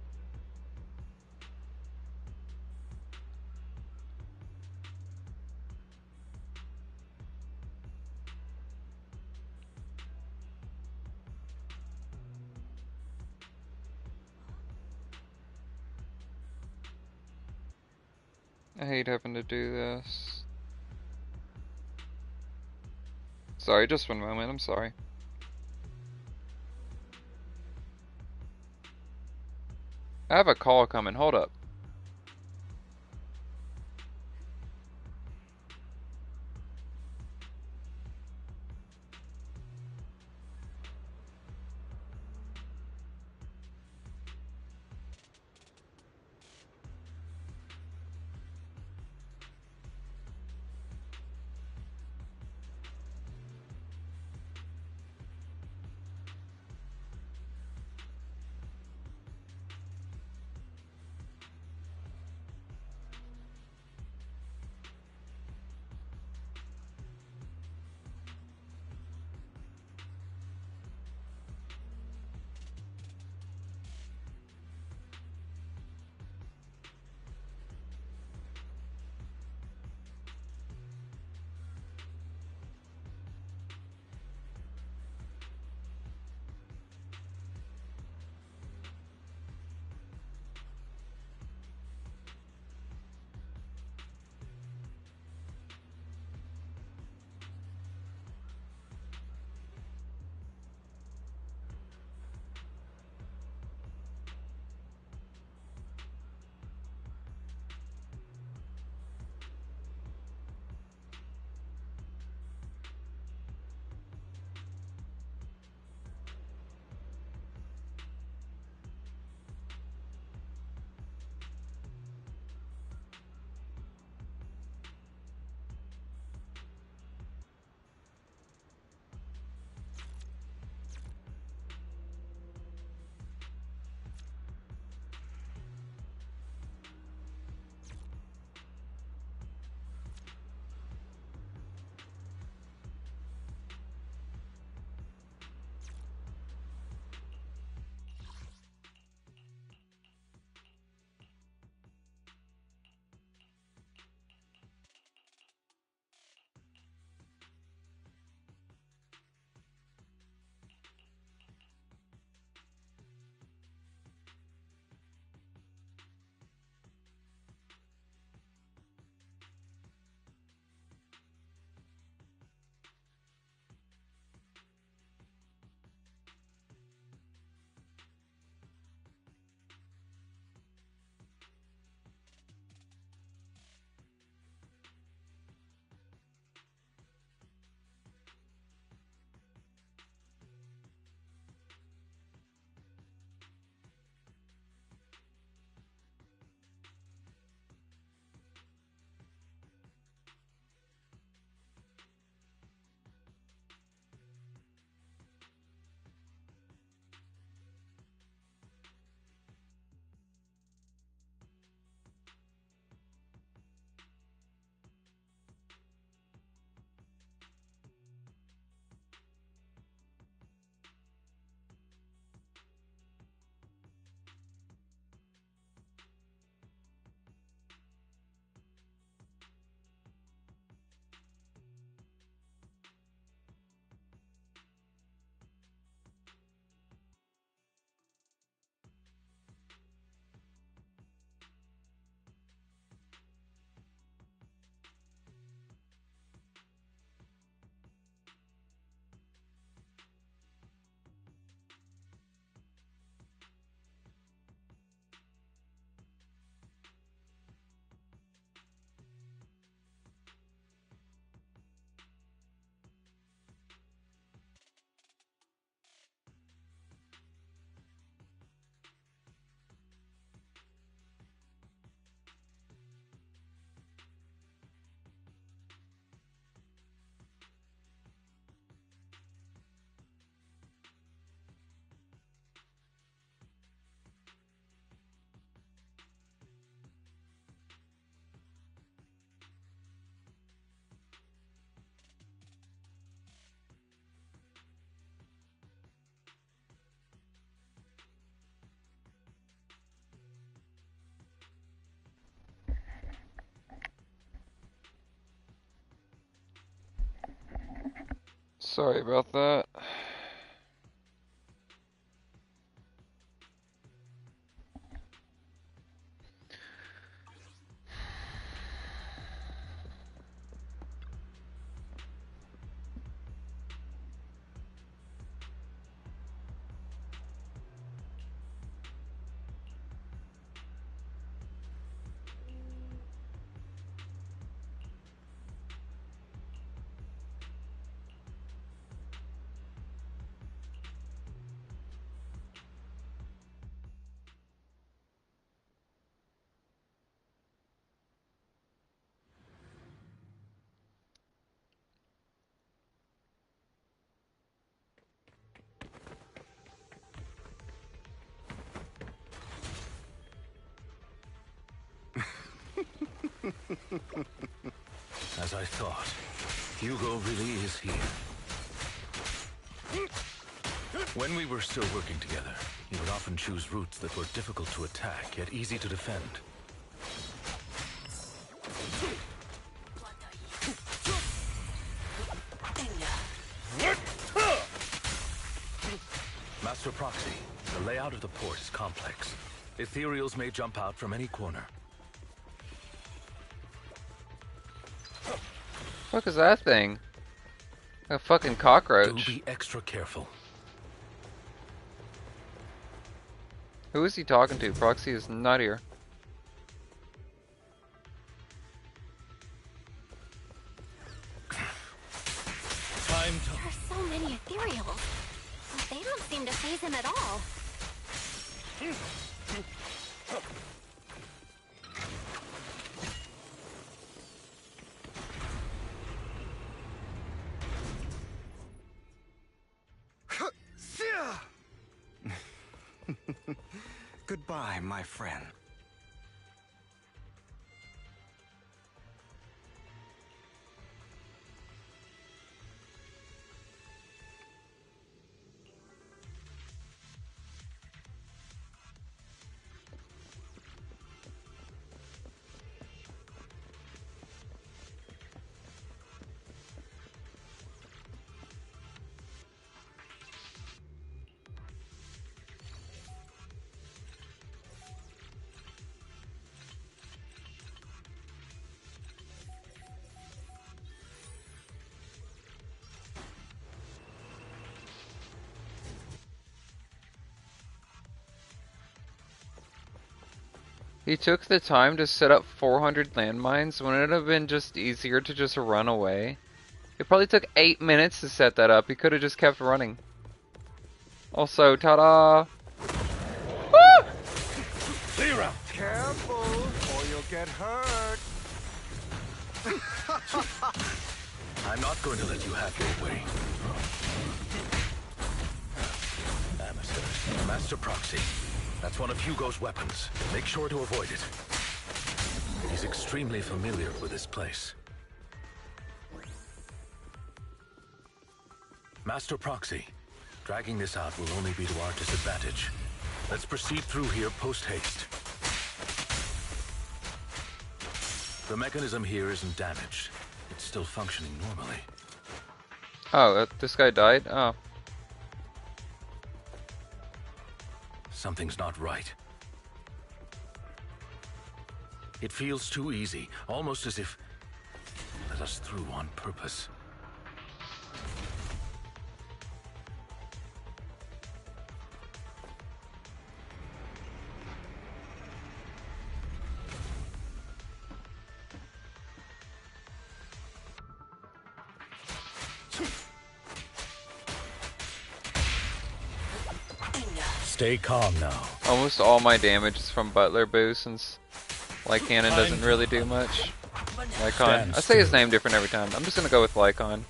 I hate having to do this. Sorry, just one moment, I'm sorry. I have a call coming, hold up. Sorry about that. As I thought, Hugo really is here. When we were still working together, he would often choose routes that were difficult to attack, yet easy to defend. Master Proxy, the layout of the port is complex. Ethereals may jump out from any corner. What is that thing? A fucking cockroach. Do be extra careful. Who is he talking to? Proxy is not here. There are so many ethereals. They don't seem to faze him at all. Goodbye, my friend. He took the time to set up 400 landmines when it would have been just easier to just run away. It probably took 8 minutes to set that up. He could have just kept running. Also, ta-da! Woo! Clear out! Careful, or you'll get hurt. I'm not going to let you have your way. Amethyst, Master Proxy. That's one of Hugo's weapons. Make sure to avoid it. He's extremely familiar with this place. Master Proxy, dragging this out will only be to our disadvantage. Let's proceed through here post-haste. The mechanism here isn't damaged. It's still functioning normally. Oh, this guy died? Oh. Something's not right. It feels too easy, almost as if let us through on purpose. Stay calm now. Almost all my damage is from Butler boost since Lycanon doesn't really do much. Lycon. I say his name different every time. I'm just gonna go with Lycon.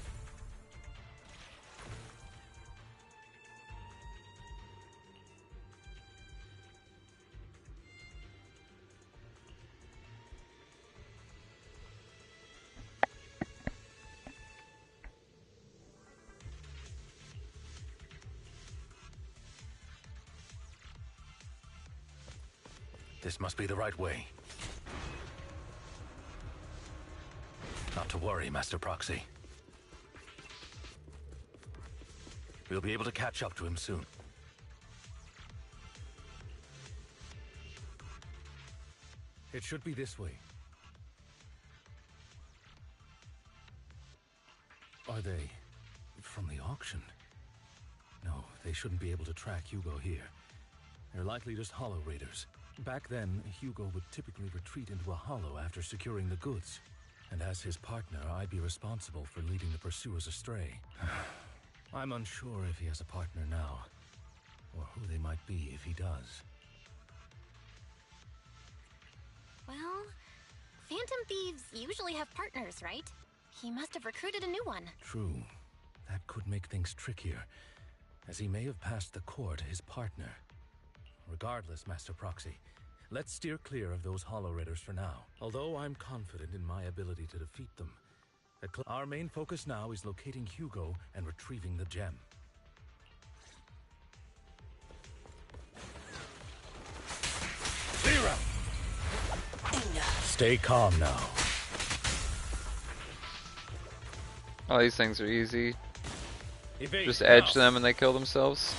This must be the right way. Not to worry, Master Proxy. We'll be able to catch up to him soon. It should be this way. Are they from the auction? No, they shouldn't be able to track Hugo here. They're likely just hollow raiders. Back then, Hugo would typically retreat into a hollow after securing the goods. And as his partner, I'd be responsible for leading the pursuers astray. I'm unsure if he has a partner now, or who they might be if he does. Well, Phantom Thieves usually have partners, right? He must have recruited a new one. True. That could make things trickier, as he may have passed the core to his partner. Regardless, Master Proxy, let's steer clear of those Hollow Raiders for now. Although I'm confident in my ability to defeat them, our main focus now is locating Hugo and retrieving the gem. Zero! Stay calm now. All these things are easy. Evade Just now. edge them and they kill themselves.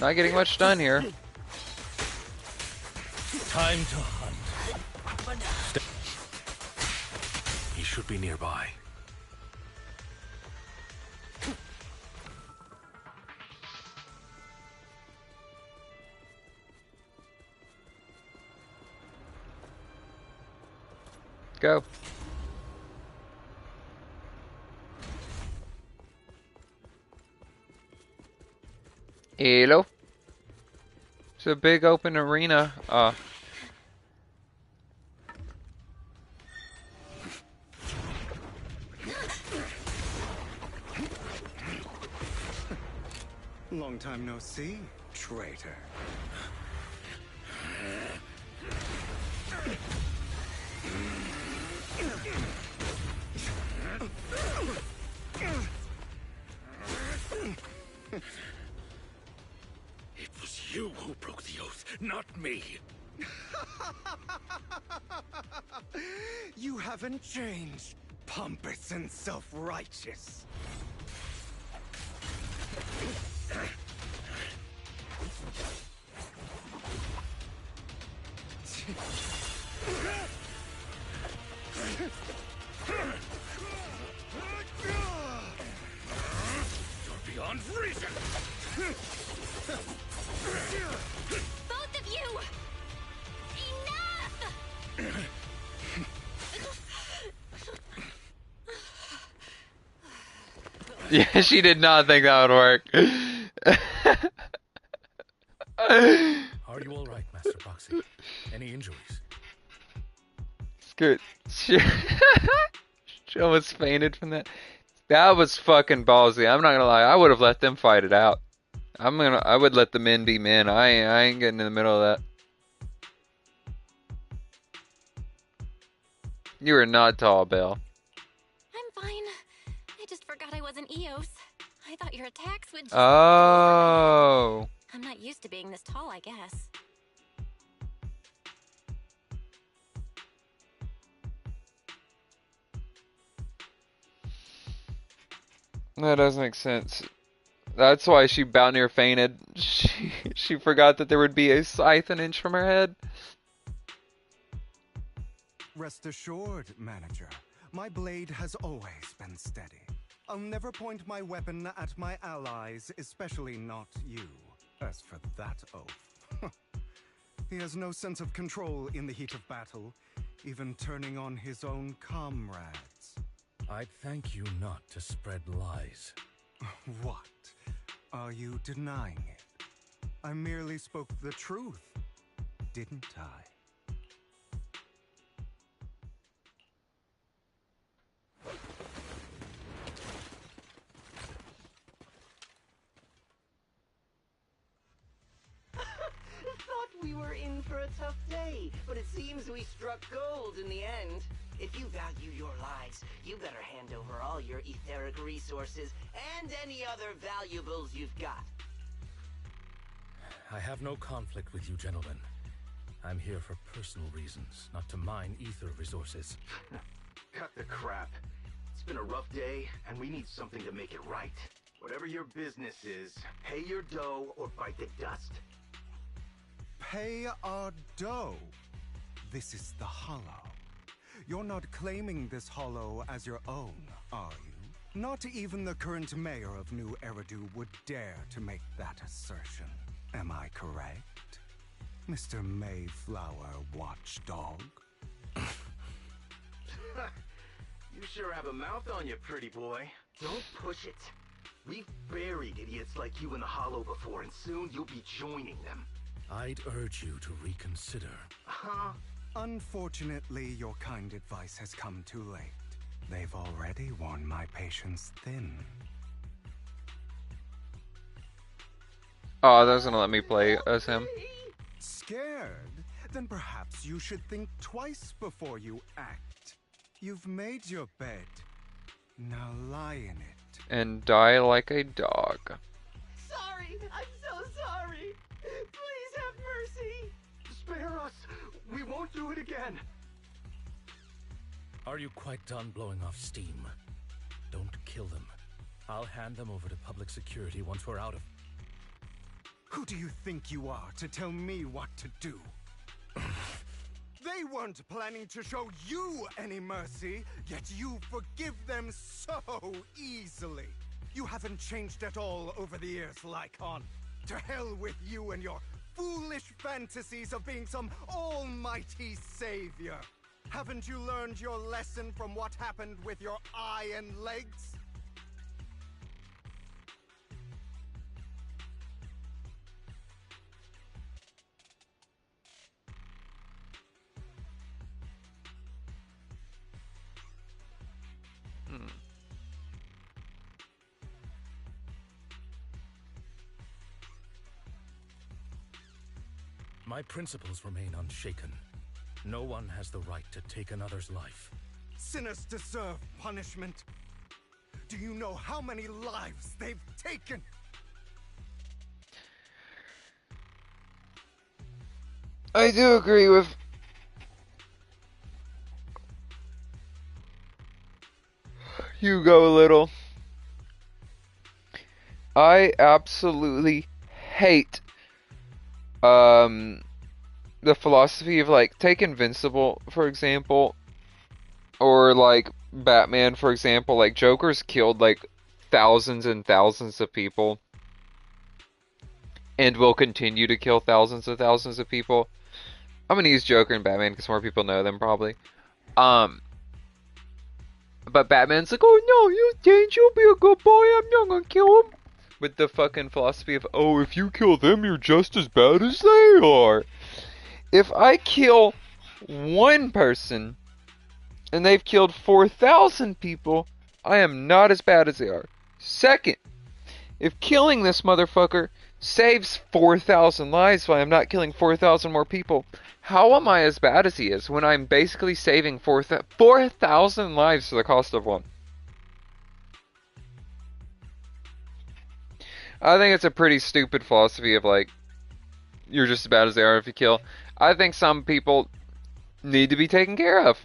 Not getting much done here. Time to hunt. He should be nearby. Go. Hello. It's a big open arena. Long time no see, traitor. It was you who broke the oath, not me. You haven't changed, pompous and self-righteous. You're beyond reason. Both of you! Enough! Yeah, she did not think that would work. Are you all right, Master Proxy? Any injuries? It's good. She almost fainted from that. That was fucking ballsy. I'm not gonna lie. I would have let them fight it out. I would let the men be men. I ain't getting in the middle of that. You are not tall, Belle. I'm fine. I just forgot I wasn't Eos. I thought your attacks would just... Oh. I'm not used to being this tall, I guess. That doesn't make sense. That's why she about near fainted. She forgot that there would be a scythe an inch from her head. Rest assured, manager, my blade has always been steady. I'll never point my weapon at my allies, especially not you. As for that oath, he has no sense of control in the heat of battle, even turning on his own comrades. I'd thank you not to spread lies. What? Are you denying it? I merely spoke the truth, didn't I? Thought we were in for a tough day, but it seems we struck gold in the end. If you value your lives, you better hand over all your etheric resources and any other valuables you've got. I have no conflict with you, gentlemen. I'm here for personal reasons, not to mine ether resources. Cut the crap. It's been a rough day, and we need something to make it right. Whatever your business is, pay your dough or bite the dust. Pay our dough? This is the Hollow. You're not claiming this Hollow as your own, are you? Not even the current mayor of New Eridu would dare to make that assertion. Am I correct, Mr. Mayflower Watchdog? You sure have a mouth on you, pretty boy. Don't push it. We've buried idiots like you in the Hollow before, and soon you'll be joining them. I'd urge you to reconsider. Huh? Unfortunately, your kind advice has come too late. They've already worn my patience thin. Oh, that was gonna let me play as him. Scared? Then perhaps you should think twice before you act. You've made your bed. Now lie in it. And die like a dog. Sorry! I'm so sorry! Please have mercy! Spare us! We won't do it again! Are you quite done blowing off steam? Don't kill them. I'll hand them over to public security once we're out of... Who do you think you are to tell me what to do? They weren't planning to show you any mercy, yet you forgive them so easily. You haven't changed at all over the years, Lycon. To hell with you and your foolish fantasies of being some almighty savior. Haven't you learned your lesson from what happened with your eye and legs? My principles remain unshaken. No one has the right to take another's life. Sinners deserve punishment. Do you know how many lives they've taken? I do agree with Hugo a little. I absolutely hate the philosophy of, like, take Invincible, for example, or like Batman, for example. Like, Joker's killed like thousands and thousands of people and will continue to kill thousands of people. I'm gonna use Joker and Batman because more people know them probably. But Batman's like, oh no, you change, you'll be a good boy, I'm not gonna kill him. With the fucking philosophy of, oh, if you kill them, you're just as bad as they are. If I kill one person, and they've killed 4,000 people, I am not as bad as they are. Second, if killing this motherfucker saves 4,000 lives while I'm not killing 4,000 more people, how am I as bad as he is when I'm basically saving 4,000 lives for the cost of one? I think it's a pretty stupid philosophy of, like, you're just as bad as they are if you kill. I think some people need to be taken care of.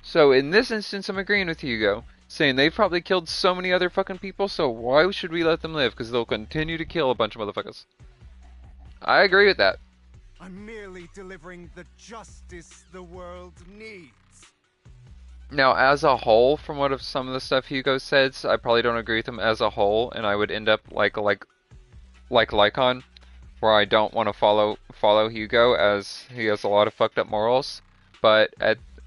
So in this instance, I'm agreeing with Hugo, saying they've probably killed so many other fucking people, so why should we let them live? Because they'll continue to kill a bunch of motherfuckers. I agree with that. I'm merely delivering the justice the world needs. Now, as a whole, from what of some of the stuff Hugo says, I probably don't agree with him as a whole, and I would end up like Lycon, where I don't want to follow Hugo, as he has a lot of fucked up morals. But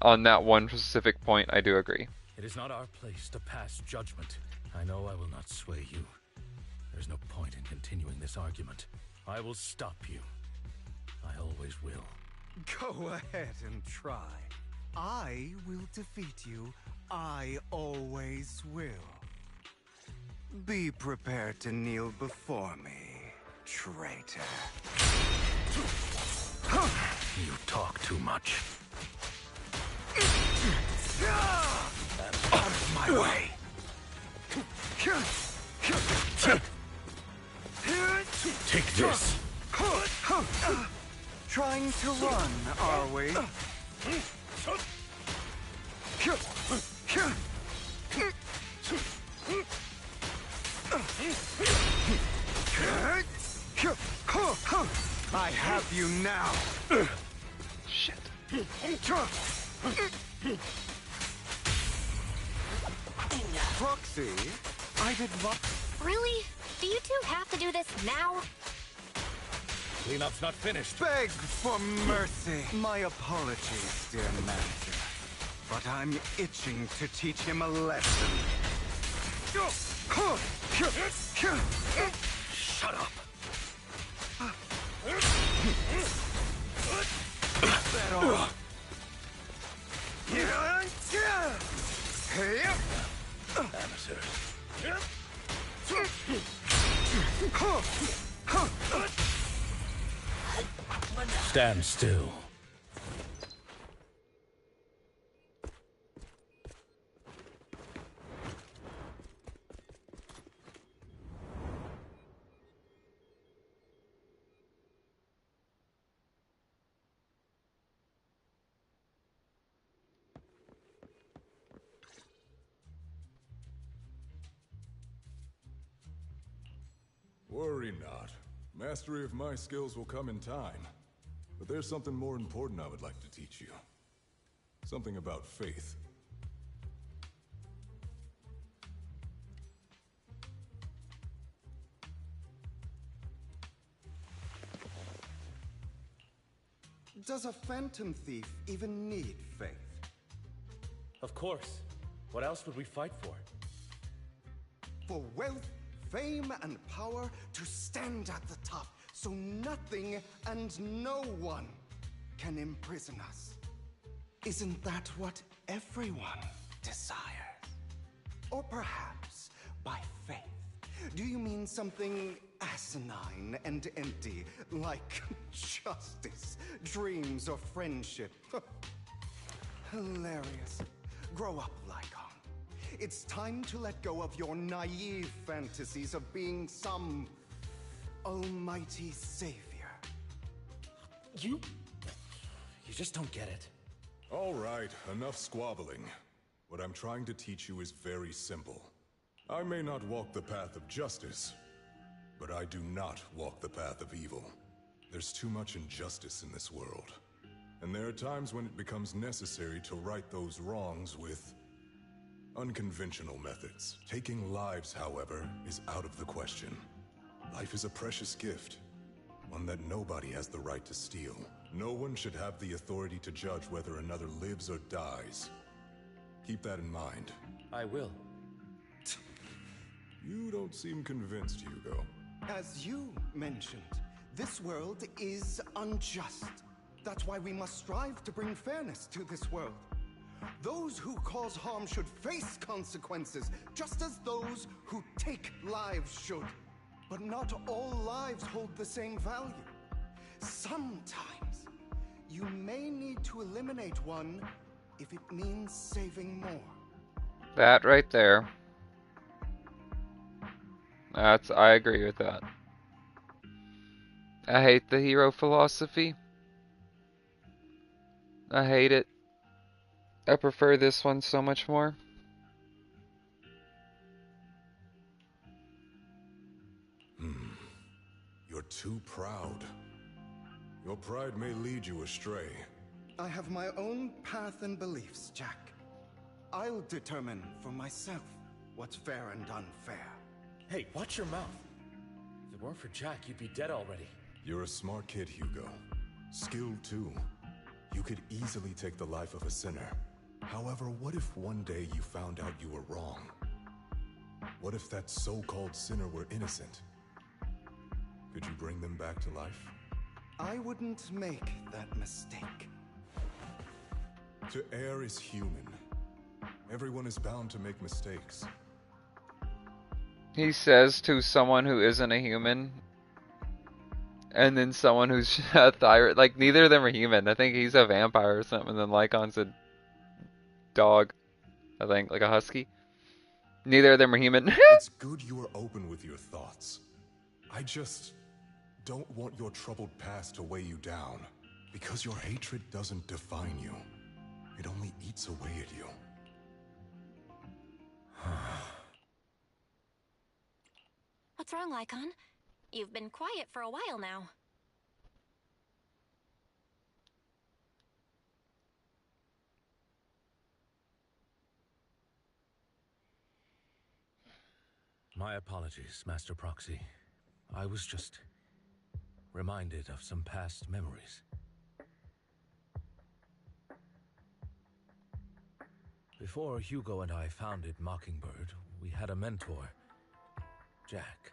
on that one specific point, I do agree. It is not our place to pass judgment. I know I will not sway you. There's no point in continuing this argument. I will stop you. I always will. Go ahead and try. I will defeat you. I always will. Be prepared to kneel before me, traitor. You talk too much. Out of my way. Take this. trying to run, are we? I have you now. Shit. Proxy, I did what? Really? Do you two have to do this now? Cleanup's not finished. Beg for mercy. My apologies, dear manager. But I'm itching to teach him a lesson. Shut up. That all? Stand still. Worry not. Mastery of my skills will come in time. But there's something more important I would like to teach you. Something about faith. Does a phantom thief even need faith? Of course. What else would we fight for? For wealth, fame, and power to stand at the top, so nothing and no one can imprison us. Isn't that what everyone desires? Or perhaps by faith, do you mean something asinine and empty, like justice, dreams, or friendship? Hilarious. Grow up, Lycon. It's time to let go of your naive fantasies of being some almighty savior. You just don't get it. All right, enough squabbling. What I'm trying to teach you is very simple. I may not walk the path of justice, but I do not walk the path of evil. There's too much injustice in this world, and there are times when it becomes necessary to right those wrongs with unconventional methods. Taking lives, however, is out of the question. Life is a precious gift, one that nobody has the right to steal. No one should have the authority to judge whether another lives or dies. Keep that in mind. I will. You don't seem convinced, Hugo. As you mentioned, this world is unjust. That's why we must strive to bring fairness to this world. Those who cause harm should face consequences, just as those who take lives should. But not all lives hold the same value. Sometimes, you may need to eliminate one if it means saving more. That right there. I agree with that. I hate the hero philosophy. I hate it. I prefer this one so much more. You're too proud. Your pride may lead you astray. I have my own path and beliefs, Jack. I'll determine for myself what's fair and unfair. Hey, watch your mouth. If it weren't for Jack, you'd be dead already. You're a smart kid, Hugo. Skilled too. You could easily take the life of a sinner. However, what if one day you found out you were wrong? What if that so-called sinner were innocent? Could you bring them back to life? I wouldn't make that mistake. To err is human. Everyone is bound to make mistakes. He says to someone who isn't a human, and then someone who's a thyroid. Like, neither of them are human. I think he's a vampire or something, and then Lycon's a dog. I think, like a husky. Neither of them are human. It's good you are open with your thoughts. I just don't want your troubled past to weigh you down. Because your hatred doesn't define you. It only eats away at you. What's wrong, Lycon? You've been quiet for a while now. My apologies, Master Proxy. I was just reminded of some past memories. Before Hugo and I founded Mockingbird, we had a mentor, Jack.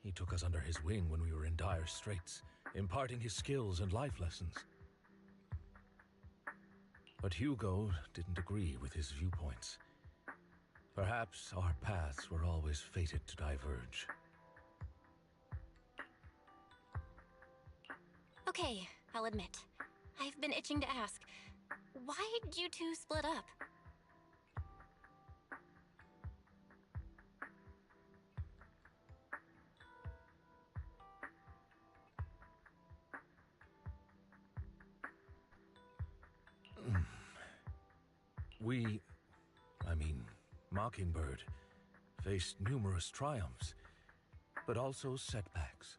He took us under his wing when we were in dire straits, imparting his skills and life lessons. But Hugo didn't agree with his viewpoints. Perhaps our paths were always fated to diverge. Okay, I'll admit. I've been itching to ask, why did you two split up? Mockingbird faced numerous triumphs, but also setbacks.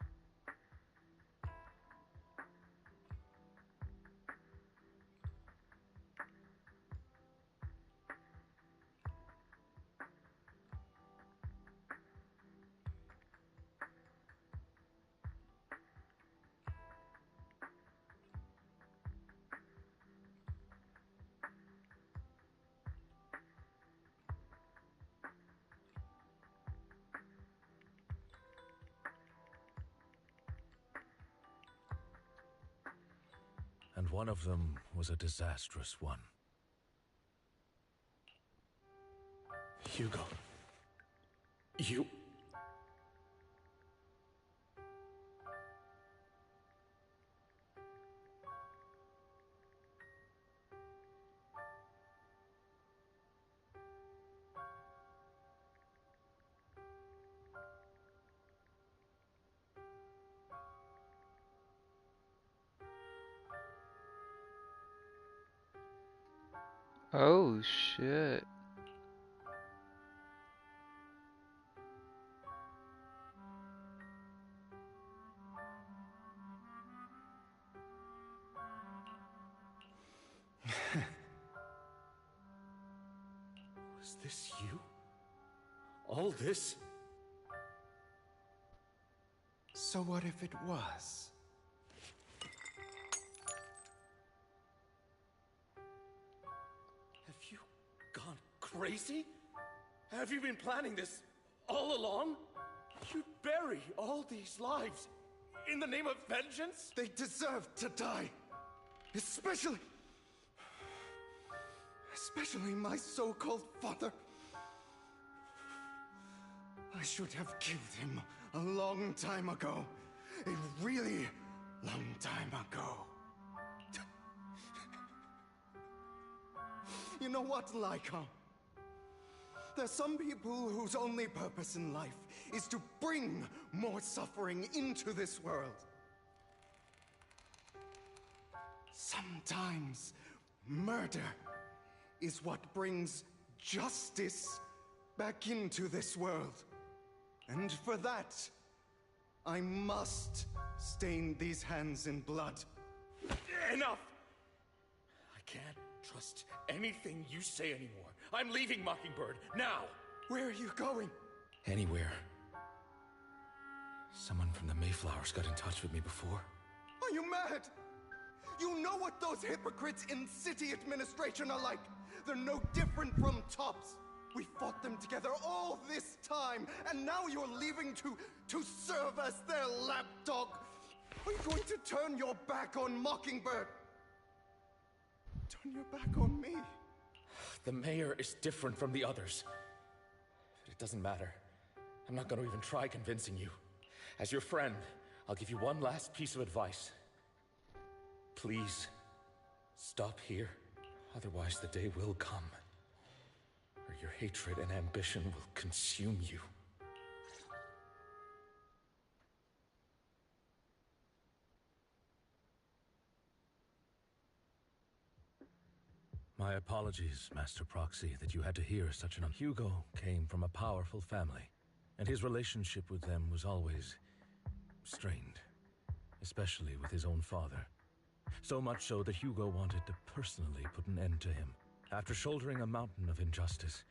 And one of them was a disastrous one. Hugo. You... Oh shit. Was this you? All this? So what if it was? Have you gone crazy? Have you been planning this all along? You'd bury all these lives in the name of vengeance? They deserve to die. Especially my so-called father. I should have killed him a long time ago. A really long time ago. You know what, Lycon? There's some people whose only purpose in life is to bring more suffering into this world. Sometimes murder is what brings justice back into this world. And for that, I must stain these hands in blood. Enough! I can't trust anything you say anymore. I'm leaving Mockingbird, now! Where are you going? Anywhere. Someone from the Mayflowers got in touch with me before. Are you mad? You know what those hypocrites in city administration are like. They're no different from tops. We fought them together all this time, and now you're leaving to serve as their lapdog. Are you going to turn your back on Mockingbird? Turn your back on me? The mayor is different from the others. But it doesn't matter. I'm not going to even try convincing you. As your friend, I'll give you one last piece of advice. Please, stop here. Otherwise, the day will come where your hatred and ambition will consume you. My apologies, Master Proxy, that you had to hear such an... Hugo came from a powerful family, and his relationship with them was always strained, especially with his own father. So much so that Hugo wanted to personally put an end to him. After shouldering a mountain of injustice,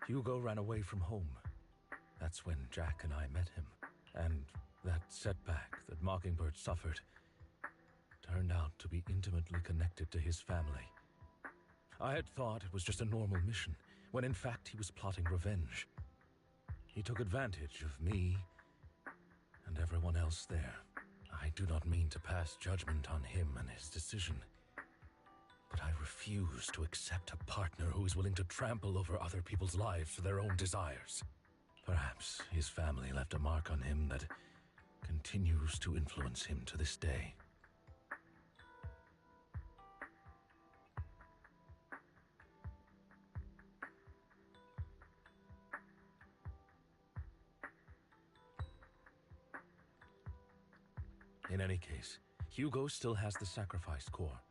Hugo ran away from home. That's when Jack and I met him, and that setback that Mockingbird suffered turned out to be intimately connected to his family. I had thought it was just a normal mission, when in fact he was plotting revenge. He took advantage of me and everyone else there. I do not mean to pass judgment on him and his decision, but I refuse to accept a partner who is willing to trample over other people's lives for their own desires. Perhaps his family left a mark on him that continues to influence him to this day. In any case, Hugo still has the sacrifice core.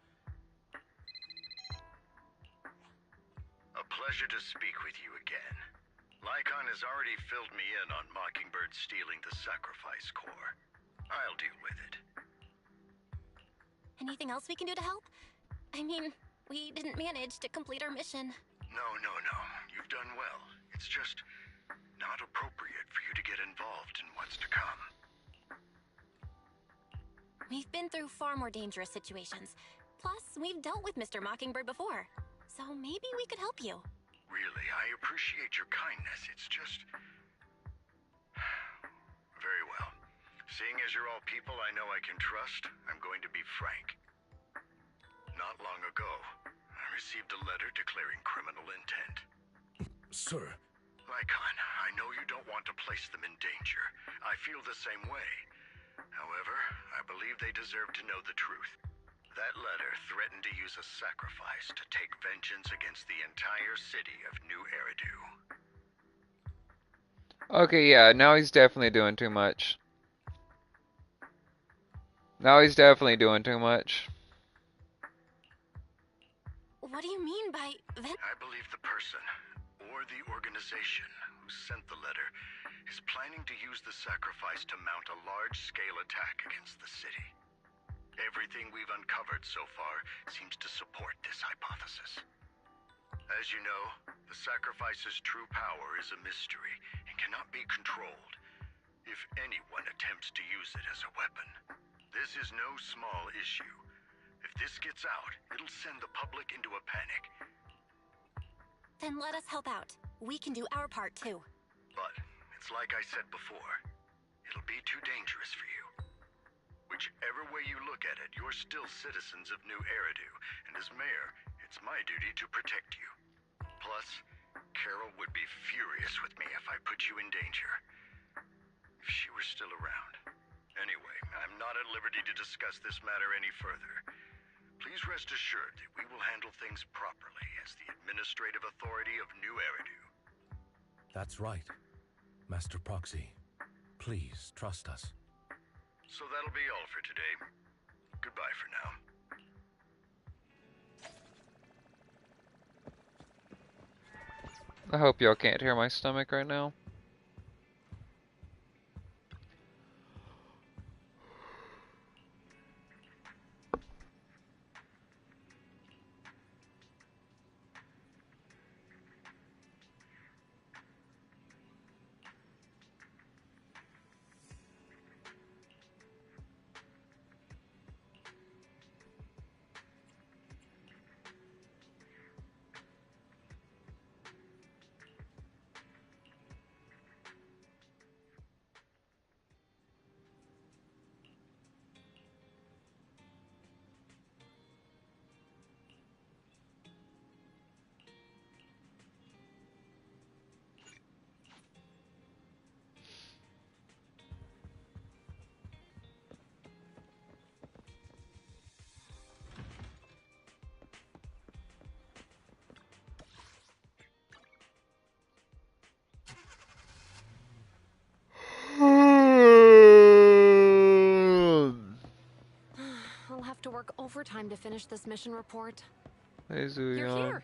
A pleasure to speak with you again. Lycon has already filled me in on Mockingbird stealing the sacrifice core. I'll deal with it. Anything else we can do to help? I mean, we didn't manage to complete our mission. No. You've done well. It's just not appropriate for you to get involved in what's to come. We've been through far more dangerous situations. Plus, we've dealt with Mr. Mockingbird before. So maybe we could help you. Really, I appreciate your kindness. It's just... Very well. Seeing as you're all people I know I can trust, I'm going to be frank. Not long ago, I received a letter declaring criminal intent. Sir. Lycon, I know you don't want to place them in danger. I feel the same way. However, I believe they deserve to know the truth. That letter threatened to use a sacrifice to take vengeance against the entire city of New Eridu. Okay, yeah, now he's definitely doing too much. Now he's definitely doing too much. What do you mean by... I believe the person, or the organization, who sent the letter is planning to use the sacrifice to mount a large-scale attack against the city. Everything we've uncovered so far seems to support this hypothesis. As you know, the sacrifice's true power is a mystery and cannot be controlled if anyone attempts to use it as a weapon. This is no small issue. If this gets out, it'll send the public into a panic. Then let us help out. We can do our part too. But it's like I said before, it'll be too dangerous for you. Whichever way you look at it, you're still citizens of New Eridu, and as mayor, it's my duty to protect you. Plus, Carol would be furious with me if I put you in danger. If she were still around. Anyway, I'm not at liberty to discuss this matter any further. Please rest assured that we will handle things properly as the administrative authority of New Eridu. That's right. Master Proxy, please trust us. So that'll be all for today. Goodbye for now. I hope y'all can't hear my stomach right now. for time to finish this mission report? Hey, You're Zuyon. here.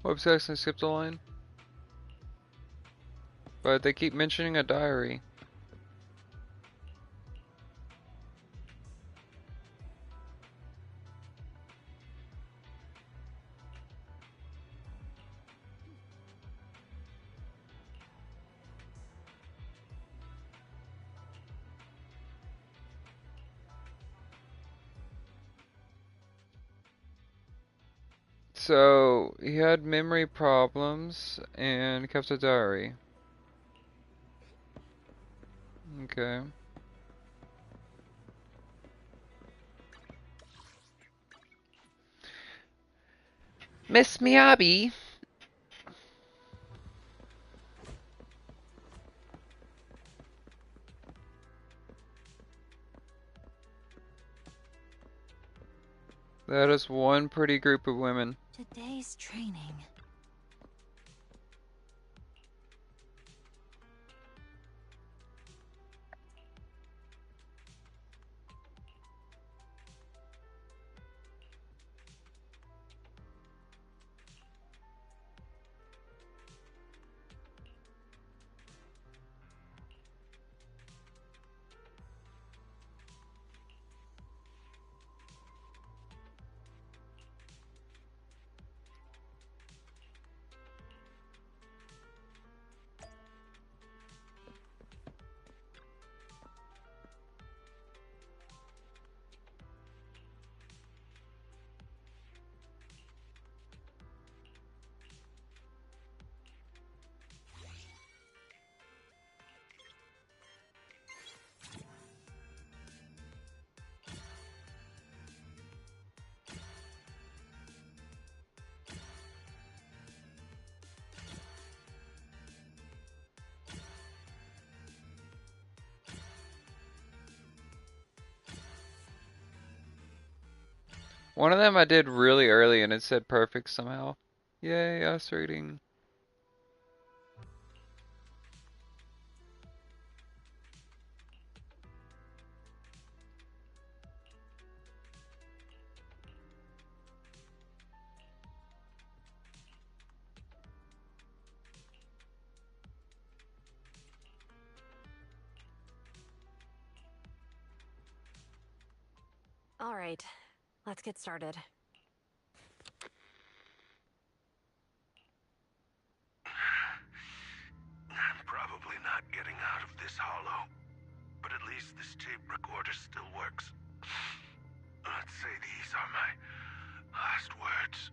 Whoops, I accidentally skipped a line. But they keep mentioning a diary. So, he had memory problems and kept a diary. Okay. Miss Miyabi. That is one pretty group of women. Today's training. One of them I did really early and it said perfect somehow. Yay, us reading. All right, let's get started. I'm probably not getting out of this hollow, but at least this tape recorder still works. Let's say these are my last words.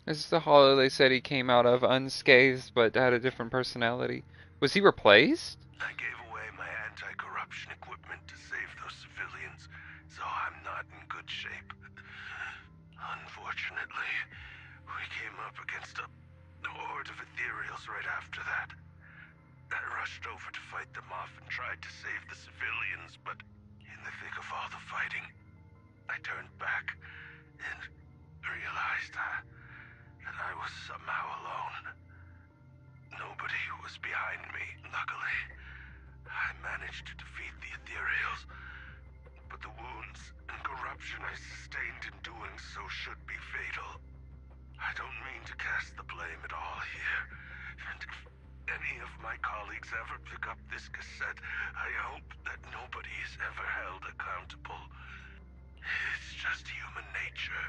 This is the hollow they said he came out of unscathed, but had a different personality. Was he replaced? I gave away my anti-corruption equipment to save those civilians, so I'm not in good shape. Unfortunately, we came up against a horde of ethereals right after that. I rushed over to fight them off and tried to save the civilians, but in the thick of all the fighting, I turned back and realized that I was somehow alone. Nobody was behind me. Luckily, I managed to defeat the ethereals, but the wounds and corruption I sustained in doing so should be fatal. I don't mean to cast the blame at all here, and if any of my colleagues ever pick up this cassette, I hope that nobody is ever held accountable. It's just human nature.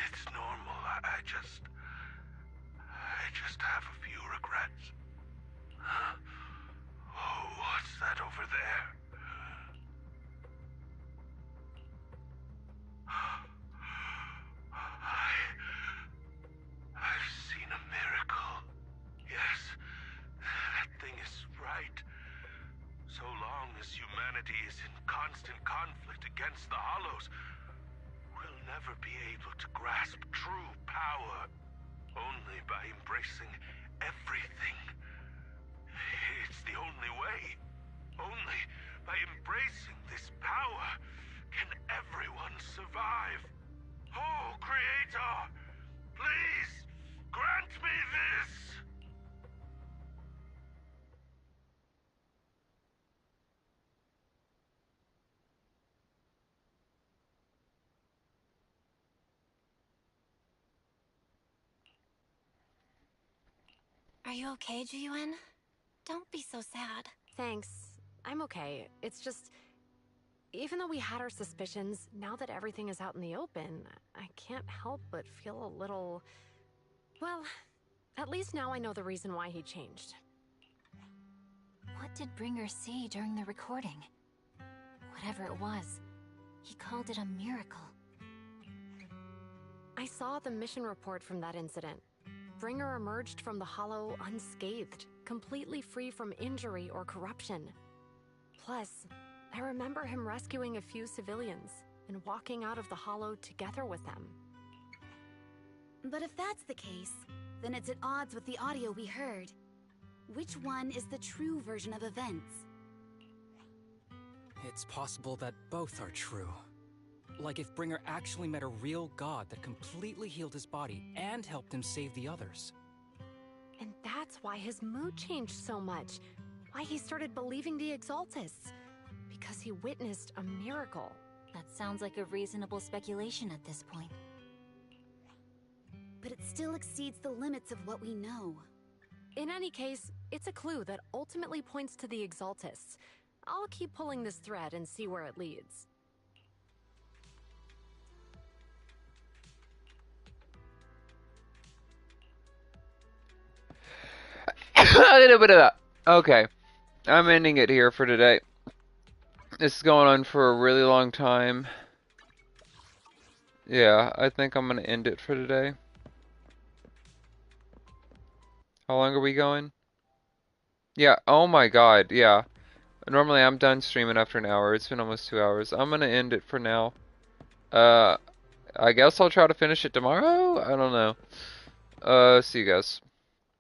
It's normal. I just have a few regrets. Oh, what's that over there? I've seen a miracle. Yes, that thing is right. So long as humanity is in constant conflict against the Hollows, we'll never be able to grasp true power. Only by embracing everything. It's the only way. Only by embracing this power can everyone survive. Oh, Creator, please grant me this. Are you okay, Ji-Yuen? Don't be so sad. Thanks. I'm okay. It's just... Even though we had our suspicions, now that everything is out in the open, I can't help but feel a little... Well, at least now I know the reason why he changed. What did Bringer see during the recording? Whatever it was, he called it a miracle. I saw the mission report from that incident. Bringer emerged from the Hollow unscathed, completely free from injury or corruption. Plus, I remember him rescuing a few civilians and walking out of the Hollow together with them. But if that's the case, then it's at odds with the audio we heard. Which one is the true version of events? It's possible that both are true. Like if Bringer actually met a real god that completely healed his body and helped him save the others. And that's why his mood changed so much. Why he started believing the Exaltists. Because he witnessed a miracle. That sounds like a reasonable speculation at this point. But it still exceeds the limits of what we know. In any case, it's a clue that ultimately points to the Exaltists. I'll keep pulling this thread and see where it leads. Okay, I'm ending it here for today. This is going on for a really long time. Yeah, I think I'm gonna end it for today. How long are we going? Yeah, oh my god, yeah. Normally I'm done streaming after an hour. It's been almost 2 hours. I'm gonna end it for now. I guess I'll try to finish it tomorrow? I don't know. See you guys.